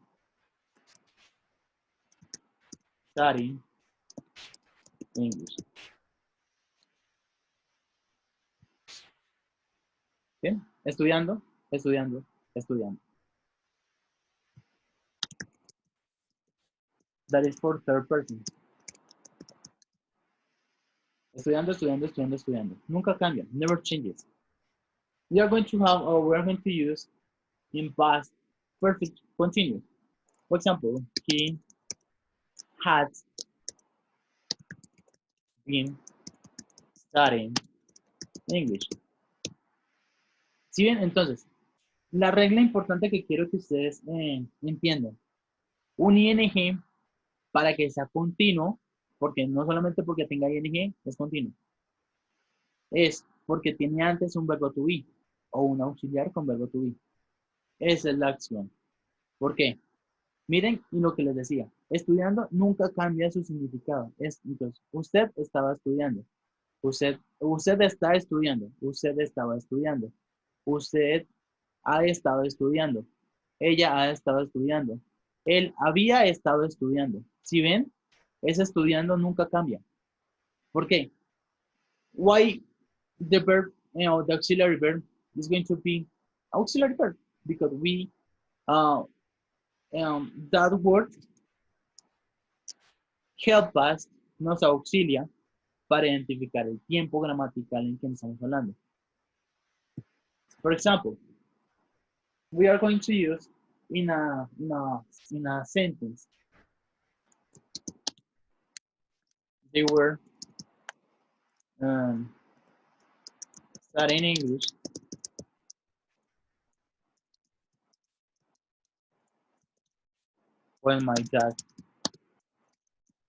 studying English. ¿Bien? Estudiando, estudiando, estudiando. That is for third person. Estudiando, estudiando, estudiando, estudiando. Nunca cambia. Never changes. We are going to have, or we are going to use in past perfect continuous. For example, he had been studying English. ¿Sí bien? Entonces, la regla importante que quiero que ustedes entiendan. Un ing para que sea continuo, porque no solamente porque tenga ing es continuo, es porque tiene antes un verbo to be o un auxiliar con verbo to be. Esa es la acción. ¿Por qué? Miren y lo que les decía, estudiando nunca cambia su significado. Entonces, usted estaba estudiando, usted está estudiando, usted estaba estudiando, usted ha estado estudiando, ella ha estado estudiando, él había estado estudiando. ¿Sí ven? Ese estudiando nunca cambia. ¿Por qué? Why the verb, the auxiliary verb is going to be auxiliary verb? Because we, that word help us, nos auxilia para identificar el tiempo gramatical en que estamos hablando. For example, we are going to use in a sentence. They were studying English when my dad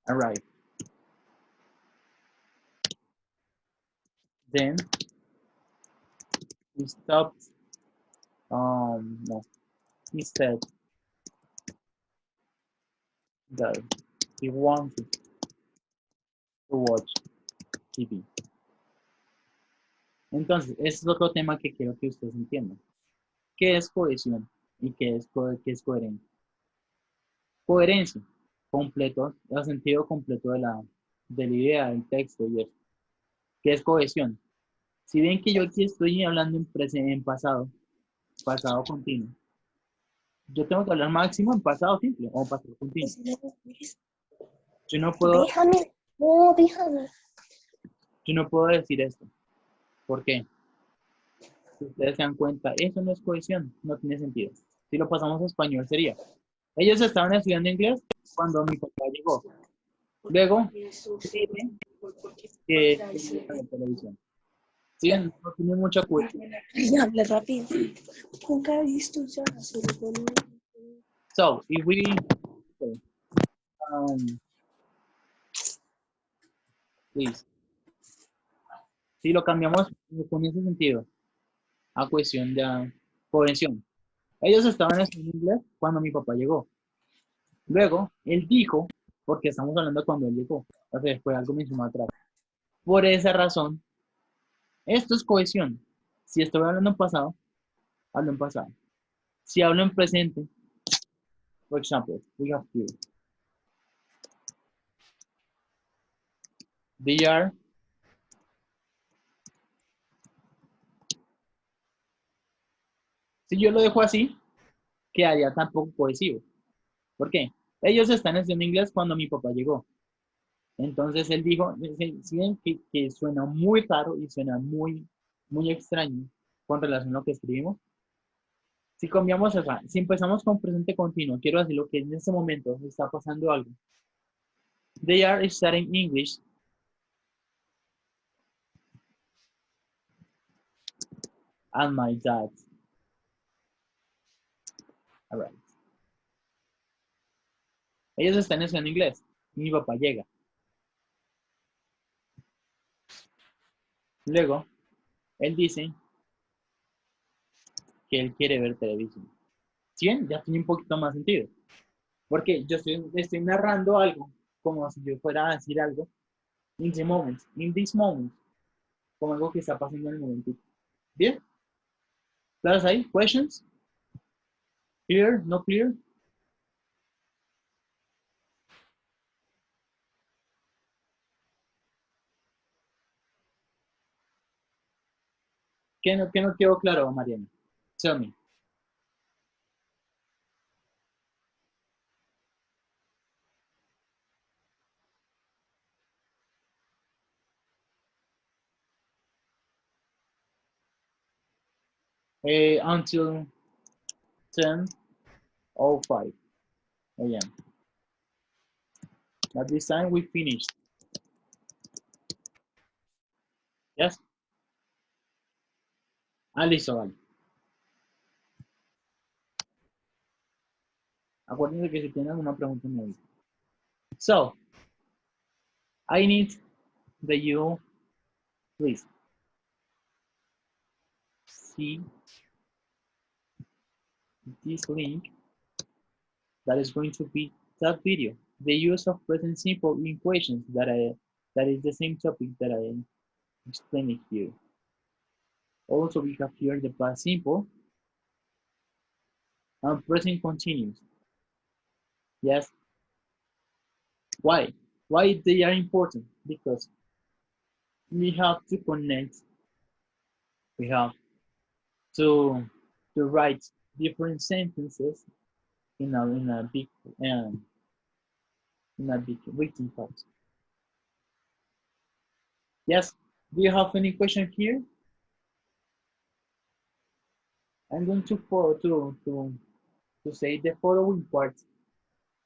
arrived. Then he stopped. No, he said that he wanted to watch TV. Entonces, ese es otro tema que quiero que ustedes entiendan. ¿Qué es cohesión y qué es coherente? Coherencia, completo, el sentido completo de la idea, del texto y eso. ¿Qué es cohesión? Si ven que yo aquí estoy hablando en pasado continuo, yo tengo que hablar máximo en pasado simple o pasado continuo. Yo no puedo, Déjame, no, déjame. yo no puedo decir esto. ¿Por qué? Si ustedes se dan cuenta, eso no es cohesión, no tiene sentido. Si lo pasamos a español sería, ellos estaban estudiando inglés cuando mi papá llegó. Luego, dicen que en televisión. ¿Sí? No tiene mucha cohesión. Habla rápido. Nunca he visto ya. So, if we please, si lo cambiamos con ese sentido a cuestión de cohesión. Ellos estaban estudiando inglés cuando mi papá llegó. Luego, él dijo, porque estamos hablando cuando él llegó, o sea, fue algo mencionado atrás. Por esa razón, esto es cohesión. Si estoy hablando en pasado, hablo en pasado. Si hablo en presente, for example, we have here. They are si yo lo dejo así, quedaría tampoco cohesivo. ¿Por qué? Ellos están estudiando inglés cuando mi papá llegó. Entonces él dijo, si ven que suena muy raro y suena muy extraño con relación a lo que escribimos. Si cambiamos acá, si empezamos con presente continuo, quiero decir lo que en este momento está pasando algo. They are studying English and my dad. All right. Ellos están estudiando inglés y mi papá llega. Luego, él dice que él quiere ver televisión. ¿Sí ven? Ya tiene un poquito más sentido. Porque yo estoy narrando algo, como si yo fuera a decir algo, in this moment, como algo que está pasando en el momentito. ¿Bien? ¿Claros ahí? ¿Questions? ¿Clear? ¿No clear? qué no quedó claro, Mariana? Tell me. Until 10:05 a.m. At this time we finished. Yes. Ah, listo, vale. Acuérdense que si tienen alguna pregunta me avisa. So, I need that you please see this link that is going to be that video. The use of present simple in questions that is the same topic that I explained here. Also, we have here the past simple and present continuous. Yes. Why? Why they are important? Because we have to connect. We have to write different sentences in a big written part. Yes. Do you have any question here? I'm going to say the following part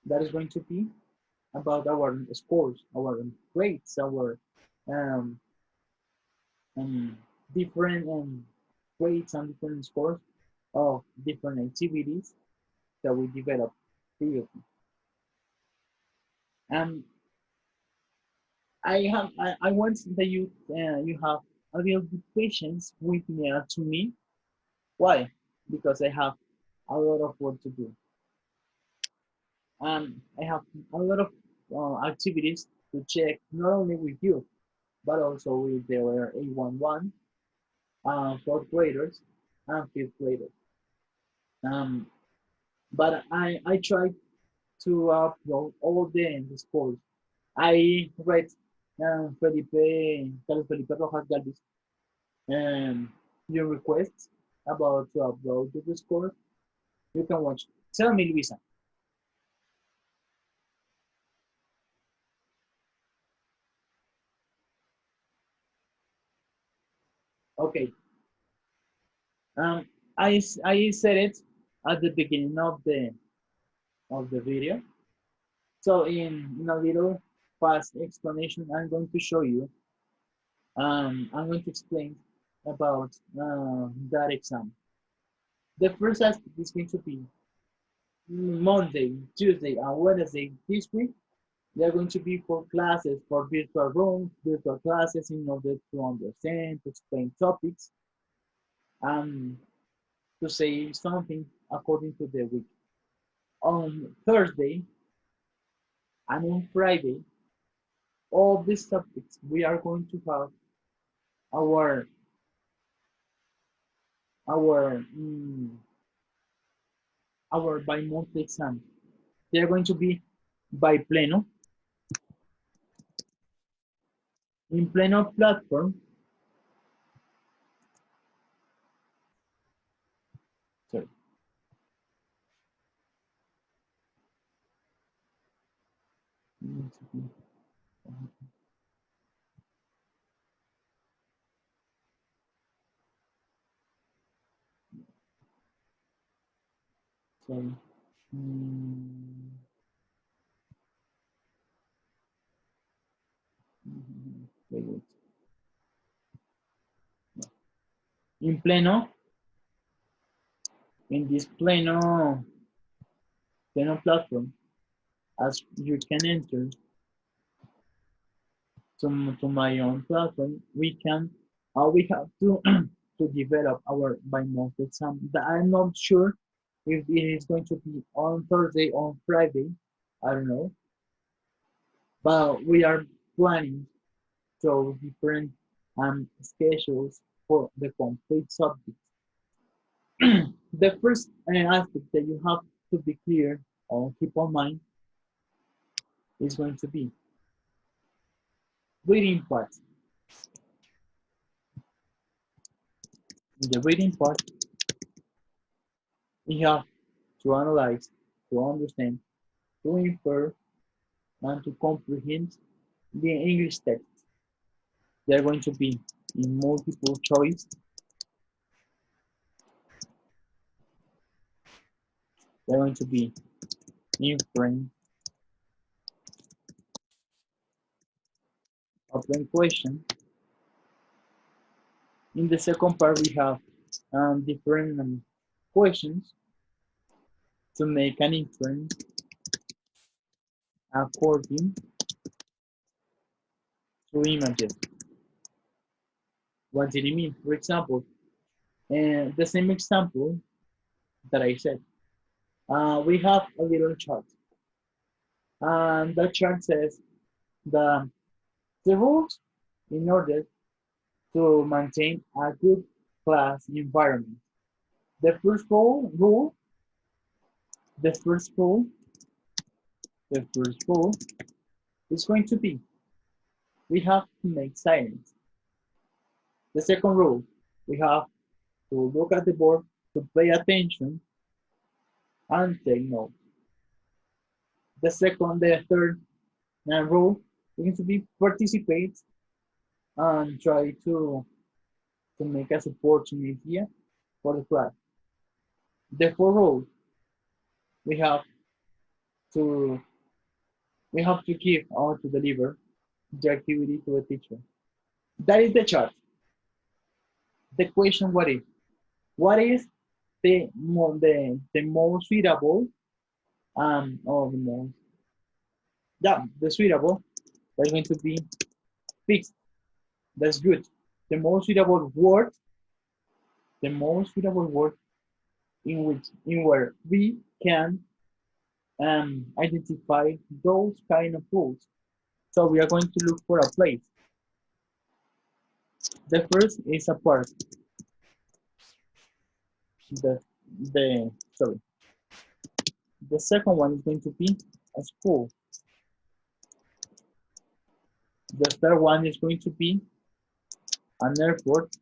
that is going to be about our scores, our grades, our um, different grades and different scores of different activities that we developed previously. I want that you have a little bit patience with me to me. Why? Because I have a lot of work to do. I have a lot of activities to check, not only with you, but also with the A1-1, fourth graders, and fifth graders. But I tried to upload all the scores. I read Carlos Felipe Rojas Galvis your requests about to upload the score. You can watch. Tell me, Luisa. Okay. I said it at the beginning of the video. So in a little fast explanation, I'm going to show you. I'm going to explain about that exam. The first aspect is going to be Monday, Tuesday, and Wednesday this week. They're going to be for classes, for virtual rooms, virtual classes in order to understand, to explain topics, and to say something according to the week. On Thursday and on Friday, all these topics, we are going to have our our our bi-monthly exam. They are going to be by Pleno. In Pleno platform, sorry. Sorry. Wait. In Pleno, in this Pleno platform, as you can enter to my own platform, we have to to develop our bi-monthly exam. I'm not sure if it is going to be on Thursday or Friday. I don't know, but we are planning so different schedules for the complete subject. The first aspect that you have to be clear or keep on mind is going to be reading part. In the reading part, we have to analyze, to understand, to infer, and to comprehend the English text. They're going to be in multiple choice. They're going to be inference, open question. In the second part, we have different questions to make an inference according to images. What did it mean? For example, the same example that I said. We have a little chart. And that chart says the rules in order to maintain a good class environment. The first rule is going to be, we have to make silence. The second rule, we have to look at the board, to pay attention, and take notes. The third rule is going to be participate and try to make a opportunity for the class. The fourth rule, we have to give or to deliver the activity to a teacher. That is the chart. The question, what is? What is the most suitable the suitable that's going to be fixed. That's good. The most suitable word in where we can identify those kind of rules. So we are going to look for a place. The first is a park. The second one is going to be a school. The third one is going to be an airport.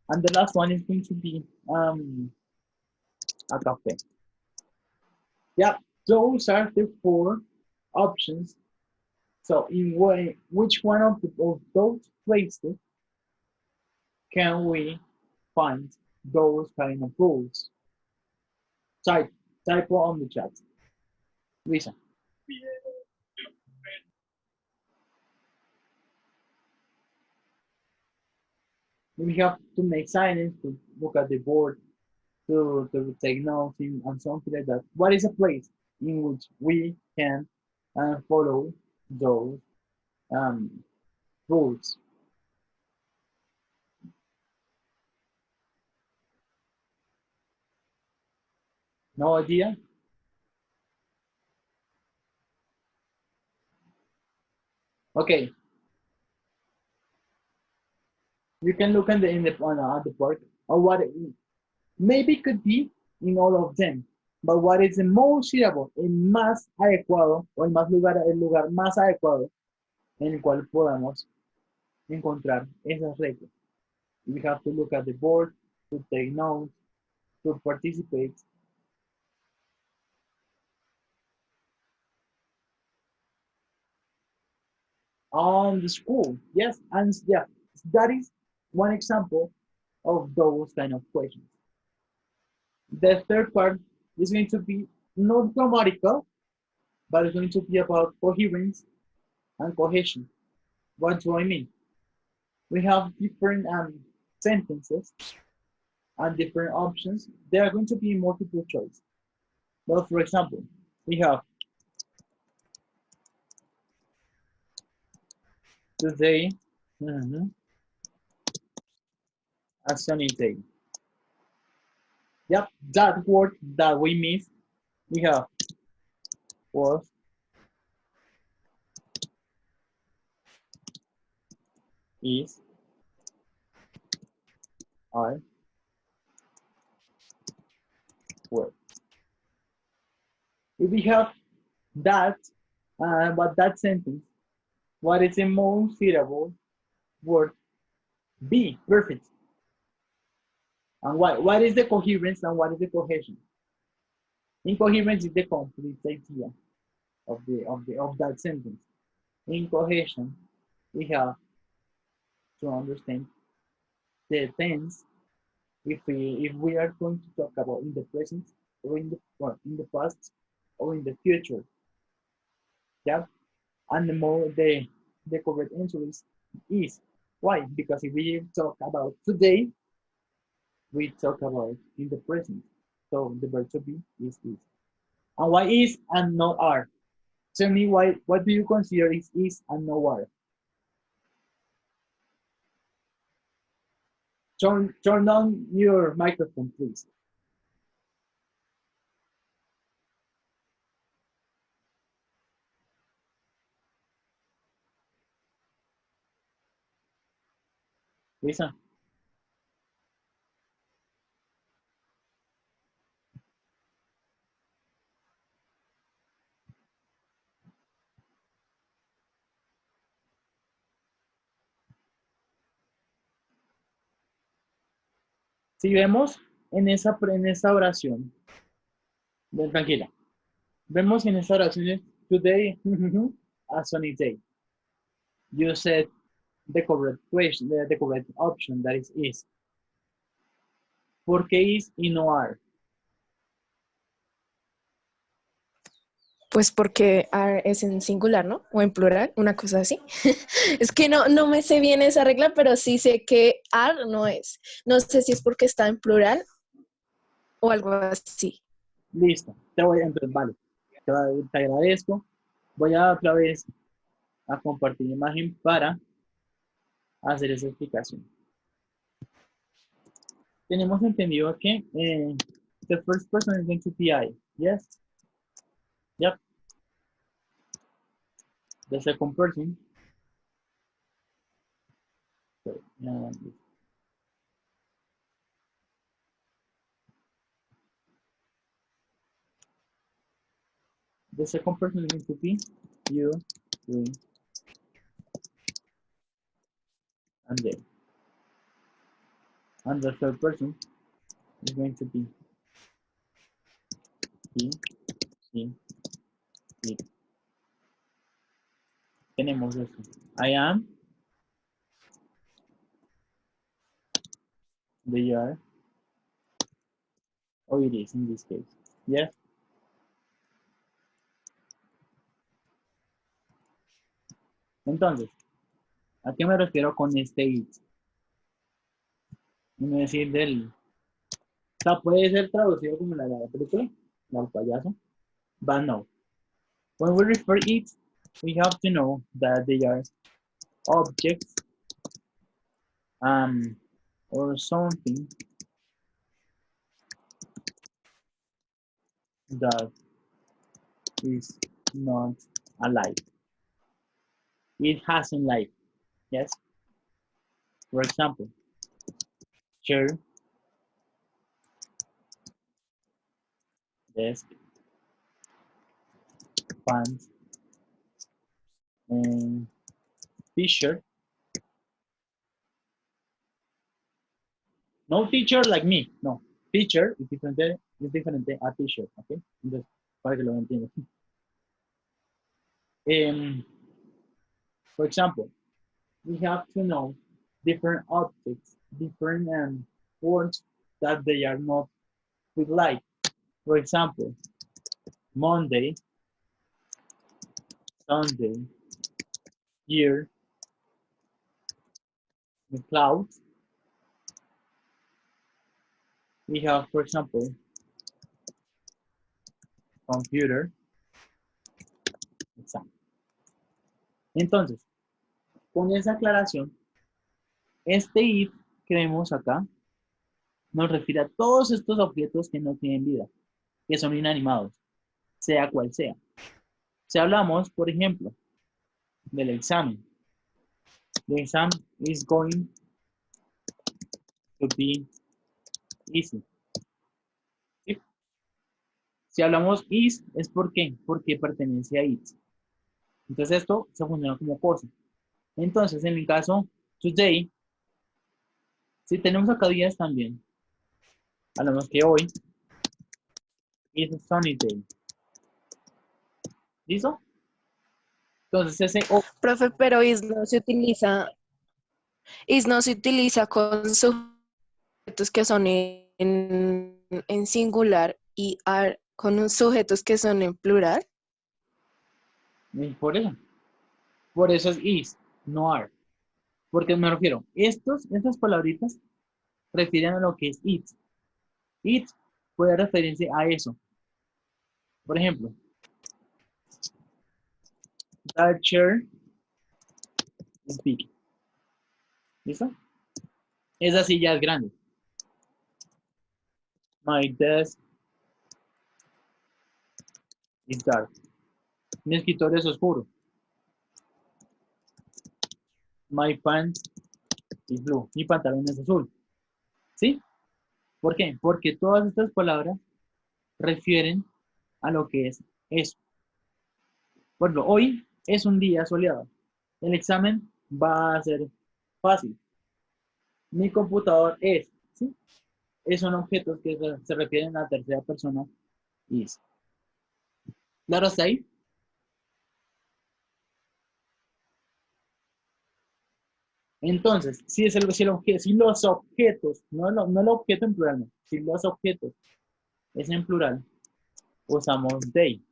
And the last one is going to be a cafe. Yeah, those are the four options. So in which one of those places can we find those kind of rules? Type on the chat. Lisa. We have to make silence, to look at the board, to take notes and something like that. What is a place in which we can follow those rules? No idea? Okay. You can look at the park, or what maybe could be in all of them, but what is the most suitable, el más adecuado, o el lugar más adecuado en el cual podamos encontrar esas reglas. We have to look at the board, to take notes, to participate. On the school, yes, and yeah, that is one example of those kind of questions. The third part is going to be not grammatical, but it's going to be about coherence and cohesion. What do I mean? We have different sentences and different options. They are going to be multiple choice. But for example, we have today, a sunny day. Yep, that word that we missed, we have was, is, are, were. If we have that, but that sentence, what is the most suitable word? Be, perfect. And what is the coherence and what is the cohesion? Incoherence is the complete idea of that sentence. In cohesion, we have to understand the tense if we are going to talk about in the present or in the past or in the future. Yeah, and the correct answer is why? Because if we talk about today, we talk about in the present. So the verb to be is. And why is and not are? Tell me why. What do you consider is and not are? Turn on your microphone, please. Lisa. Si vemos en esa oración, tranquila, vemos en esa oración, today, a sunny day. You said the correct question, the correct option, that is. ¿Por qué is y no are? Pues porque are es en singular, ¿no? O en plural, una cosa así. Es que no me sé bien esa regla, pero sí sé que are no es. No sé si es porque está en plural o algo así. Listo. Entonces, vale. Te agradezco. Voy a otra vez a compartir imagen para hacer esa explicación. Tenemos entendido que the first person is going to be I. Yes? Yep. The second person. So, the second person is going to be you, we, and they. And the third person is going to be he, she, it. Tenemos eso. I am, they are, or it is in this case. Yes? Entonces, ¿a qué me refiero con este it? No decir del... O sea, puede ser traducido como la de la película, la del payaso, but no. When we refer it, we have to know that they are objects or something that is not alive. It hasn't life. Yes? For example, chair, desk, pants, and t-shirt. No teacher like me, no. Teacher is different a t-shirt, okay? Entonces, para que lo entiendan. For example, we have to know different objects, different words that they are not with light. For example, Monday, Sunday, year, the clouds. We have, for example, computer, exam. Entonces, con esa aclaración, este if que vemos acá nos refiere a todos estos objetos que no tienen vida, que son inanimados, sea cual sea. Si hablamos, por ejemplo, del examen, the exam is going to be easy. ¿Sí? Si hablamos is, ¿es por qué? Porque pertenece a it. Entonces esto se funciona como cosa. Entonces, en el caso today, si tenemos acá días también, Hablamos que hoy is a sunny day. ¿Listo? Entonces ese hoy, Profe, pero is no se utiliza con sujetos que son en singular y are con sujetos que son en plural. por eso es is, no are. Porque me refiero, estas palabritas refieren a lo que es it. It puede referirse a eso. Por ejemplo, that chair is big. ¿Listo? Esa silla es grande. My desk is dark. Mi escritorio es oscuro. My pants is blue. Mi pantalón es azul. ¿Sí? ¿Por qué? Porque todas estas palabras refieren a lo que es eso. Por ejemplo, hoy es un día soleado. El examen va a ser fácil. Mi computador es, ¿sí? Esos son objetos que se refieren a la tercera persona is. ¿Claro hasta ahí? Entonces, si los objetos, no el objeto en plural, no, si los objetos es en plural, usamos they.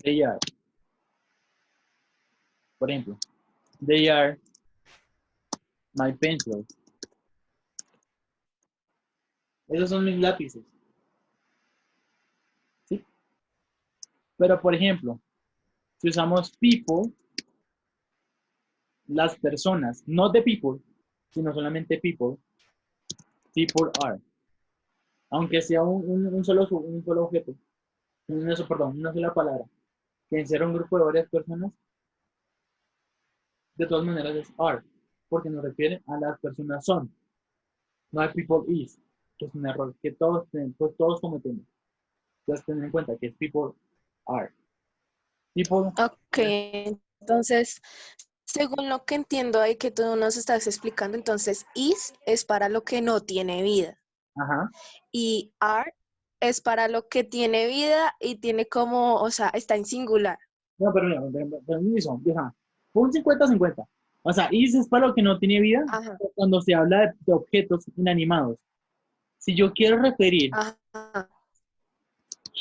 They are. Por ejemplo, they are my pencils. Esos son mis lápices. ¿Sí? Pero, por ejemplo, si usamos people, las personas, no the people, sino solamente people are. Aunque sea un solo objeto, una sola palabra, que encierra un grupo de varias personas, de todas maneras es are, porque nos refiere a las personas son, no a people is, que es un error que todos cometemos. Entonces, tener en cuenta que es people are. People. Ok, entonces, según lo que entiendo ahí que tú nos estás explicando, entonces is es para lo que no tiene vida. Ajá. Y are es para lo que tiene vida y tiene como, o sea, está en singular. No, pero mira, un 50-50. O sea, is es para lo que no tiene vida. Ajá. Cuando se habla de objetos inanimados. Si yo quiero referir, Ajá.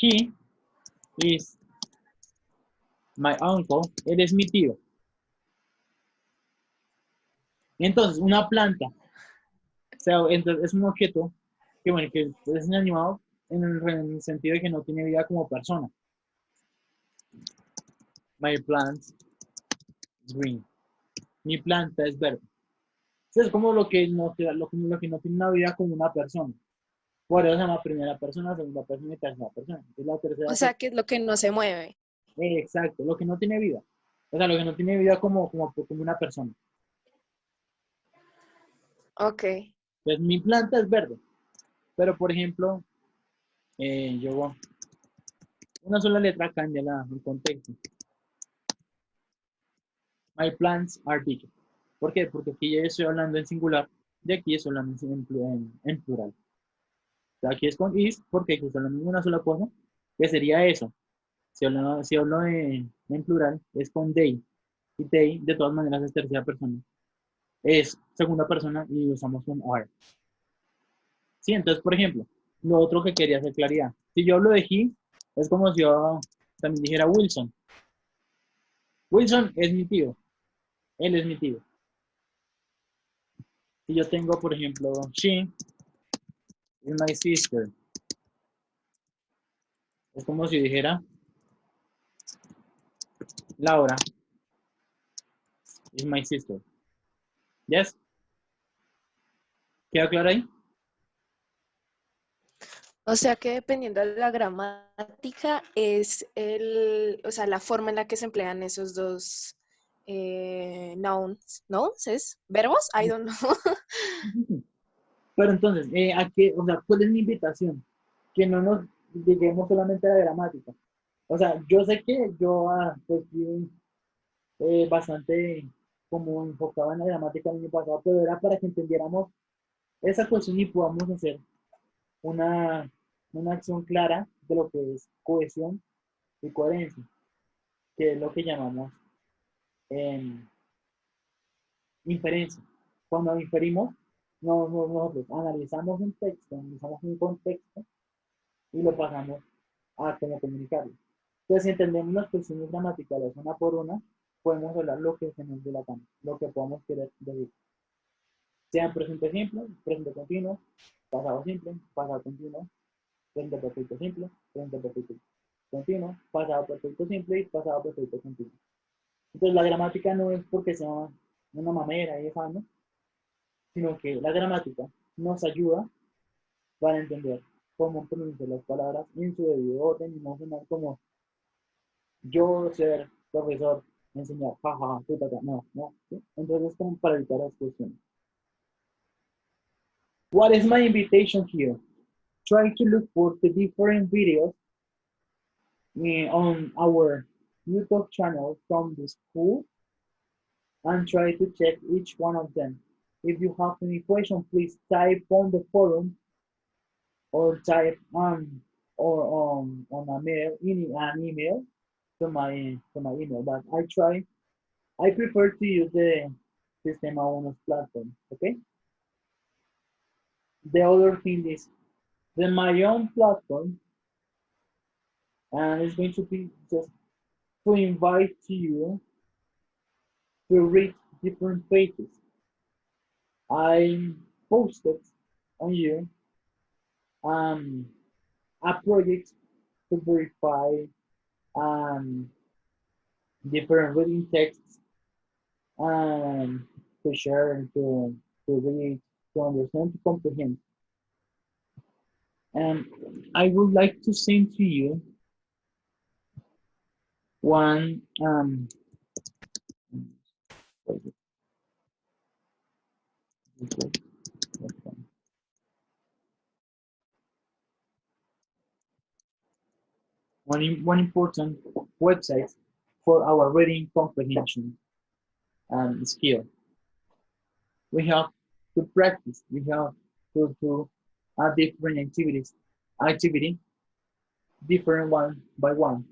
he is my uncle, él es mi tío. Entonces, una planta, o sea, entonces es un objeto que, bueno, que es inanimado en el sentido de que no tiene vida como persona. My plant is green. Mi planta es verde. Es como lo que no tiene una vida como una persona. Por eso se llama primera persona, segunda persona y tercera persona. Es la tercera O sea, que es lo que no se mueve. Exacto, lo que no tiene vida. O sea, lo que no tiene vida como una persona. Ok. Pues mi planta es verde. Pero, por ejemplo, una sola letra cambia el contexto. My plants are big. ¿Por qué? Porque aquí ya estoy hablando en singular y aquí estoy hablando en plural. O sea, aquí es con is porque aquí estoy hablando de una sola cosa, que sería eso. Si hablo en plural, es con they. Y they, de todas maneras, es tercera persona. Es segunda persona y usamos un are. Sí, entonces, por ejemplo, lo otro que quería hacer claridad. Si yo hablo de he, es como si yo también dijera Wilson. Wilson es mi tío. Él es mi tío. Si yo tengo, por ejemplo, she is my sister. Es como si dijera Laura is my sister. ¿Yes? ¿Queda claro ahí? O sea que dependiendo de la gramática es o sea, la forma en la que se emplean esos dos nouns. ¿Nouns es? ¿Verbos? I don't know. Pero entonces, ¿cuál es mi invitación? Que no nos lleguemos solamente a la gramática. O sea, yo sé que yo pues fui bastante como enfocado en la gramática el año pasado, pero era para que entendiéramos esa cuestión y podamos hacer una, una acción clara de lo que es cohesión y coherencia, que es lo que llamamos inferencia. Cuando inferimos, nosotros analizamos un texto, analizamos un contexto y lo pasamos a cómo comunicarlo. Entonces, si entendemos las cuestiones gramaticales una por una, podemos hablar lo que se nos dé la gana, lo que podamos querer decir. Sean presente simple, presente continuo, pasado simple, pasado continuo, presente perfecto simple, presente perfecto continuo, pasado perfecto simple y pasado perfecto continuo. Entonces, la gramática no es porque sea una mamera y afano, sino que la gramática nos ayuda para entender cómo pronunciar las palabras en su debido orden y no sonar como yo ser profesor, enseñar, jaja, no, no. ¿Sí? Entonces, como para evitar las cuestiones. What is my invitation here? Try to look for the different videos on our YouTube channel from the school and try to check each one of them. If you have any question, please type on the forum or type on a mail in an email to my email. But I prefer to use the Sistema A1 platform. Okay. The other thing is my own platform, and it's going to be just to invite you to read different pages. I posted on you a project to verify different reading texts to share and to read, to understand, to comprehend. And I would like to send to you one one important website for our reading comprehension skill. We have to practice. We have to do different activity, different one by one.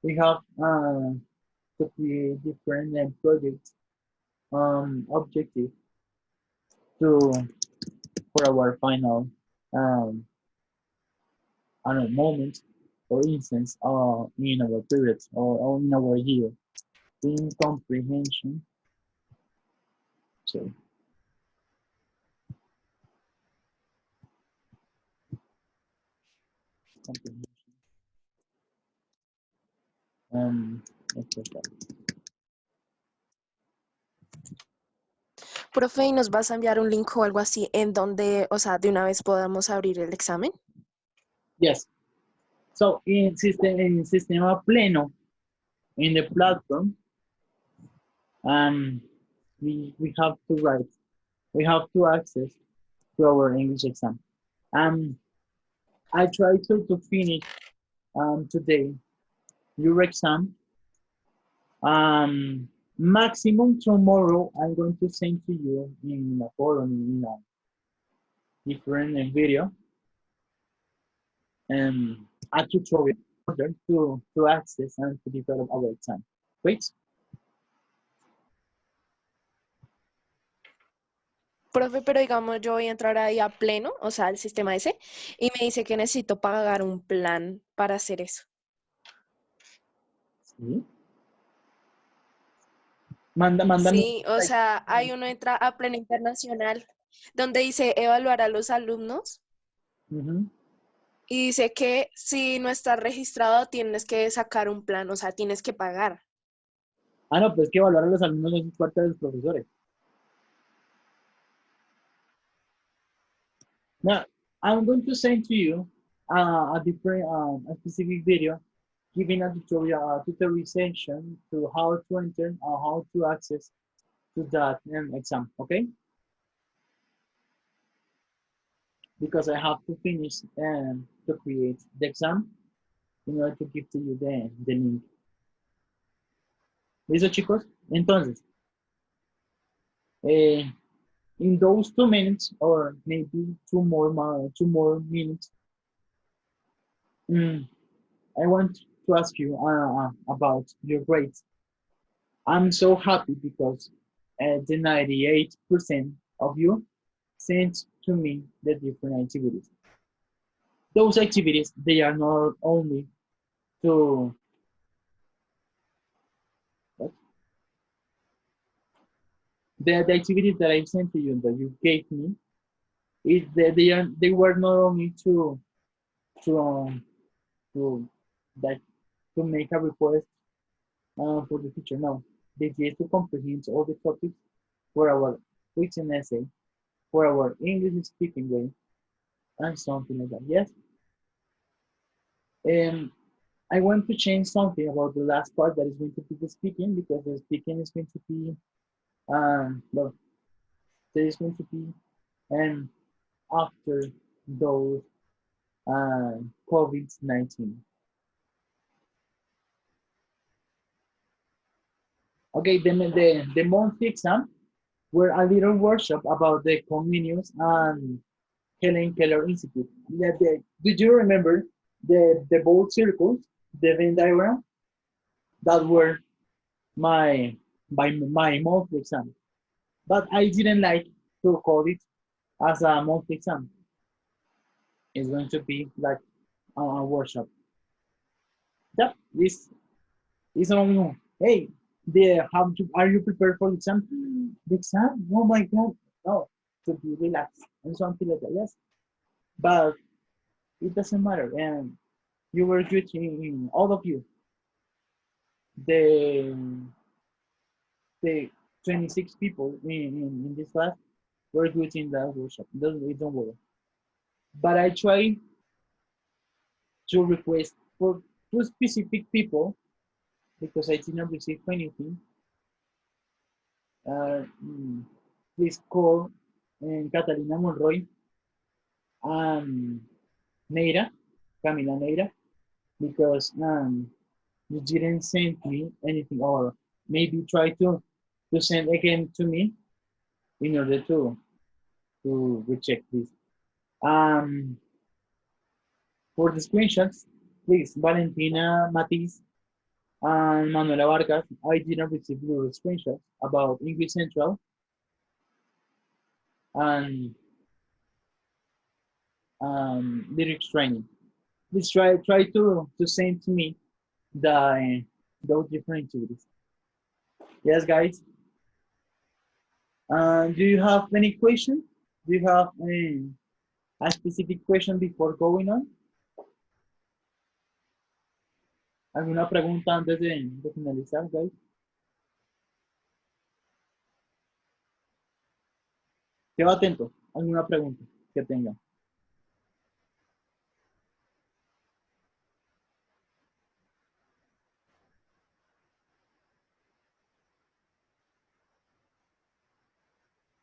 We have to create different projects, objective to for our final I don't know, moment or instance in our period or in our year. In comprehension. So comprehension. Profe, ¿y nos vas a enviar un link o algo así en donde, o sea, de una vez podamos abrir el examen? Yes. So in Sistema Pleno, in the platform, we have to write, we have to access to our English exam. I try to finish today your exam. Maximum tomorrow, I'm going to send to you in a forum, in a different video, a tutorial to access and to develop our exam. Wait. Profe, pero digamos, yo voy a entrar ahí a Pleno, o sea, al sistema ese, y me dice que necesito pagar un plan para hacer eso. ¿Sí? Mándame. Sí, o sea, hay uno entra a Pleno Internacional, donde dice evaluar a los alumnos, y dice que si no estás registrado tienes que sacar un plan, o sea, tienes que pagar. Ah, no, pues que evaluar a los alumnos no es parte de los profesores. Now, I'm going to send to you a different, a specific video giving a tutorial, tutory session to how to enter or how to access to that exam, okay? Because I have to finish to create the exam in order to give to you the link. ¿Listo, chicos? Entonces, in those 2 minutes, or maybe two more minutes, I want to ask you about your grades. I'm so happy because the 98% of you sent to me the different activities. Those activities, they are not only to the activities that I sent to you, that you gave me, they were not only to to that to make a request for the teacher. No, they just to comprehend all the topics for our written essay, for our English speaking way, and something like that. Yes. I want to change something about the last part that is going to be the speaking, because the speaking is going to be well, there is going to be after those COVID-19. Okay, the monthly exam were a little workshop about the Comenius and Helen Keller Institute. Did you remember the bold circles, the Venn diagram? That were my my monthly exam. But I didn't like to call it as a monthly exam. It's going to be like a workshop. Yep, this is only, hey, are you prepared for the exam? The exam? Oh my god. No, to be relaxed and something like that, yes. But it doesn't matter. And you were good in all of you. The the 26 people in this class were good in that workshop. Don't worry. But I try to request for two specific people, because I did not receive anything. Please call Catalina Monroy and Neira, Camila Neira, because you didn't send me anything, or maybe try to send again to me in order to recheck this. For the screenshots, please, Valentina Matiz and Manuela Vargas, I didn't receive your screenshots about English Central and lyrics training. Please try to send to me those different activities. Yes, guys. Do you have any question? Do you have a specific question before going on? ¿Alguna pregunta antes de finalizar, guys? Quedo atento. ¿Alguna pregunta que tenga?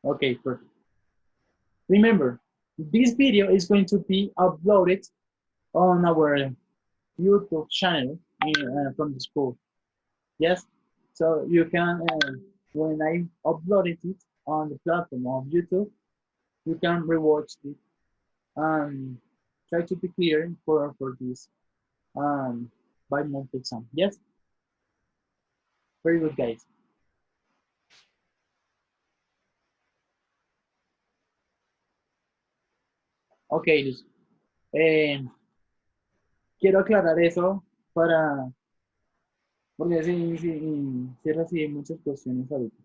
Okay, perfect. Remember, this video is going to be uploaded on our YouTube channel from the school. Yes, so you can, when I uploaded it on the platform of YouTube, you can rewatch it and try to be clear for this bi-monthly exam. Yes, very good, guys. Ok, Luz. Quiero aclarar eso porque sí recibí muchas cuestiones ahorita.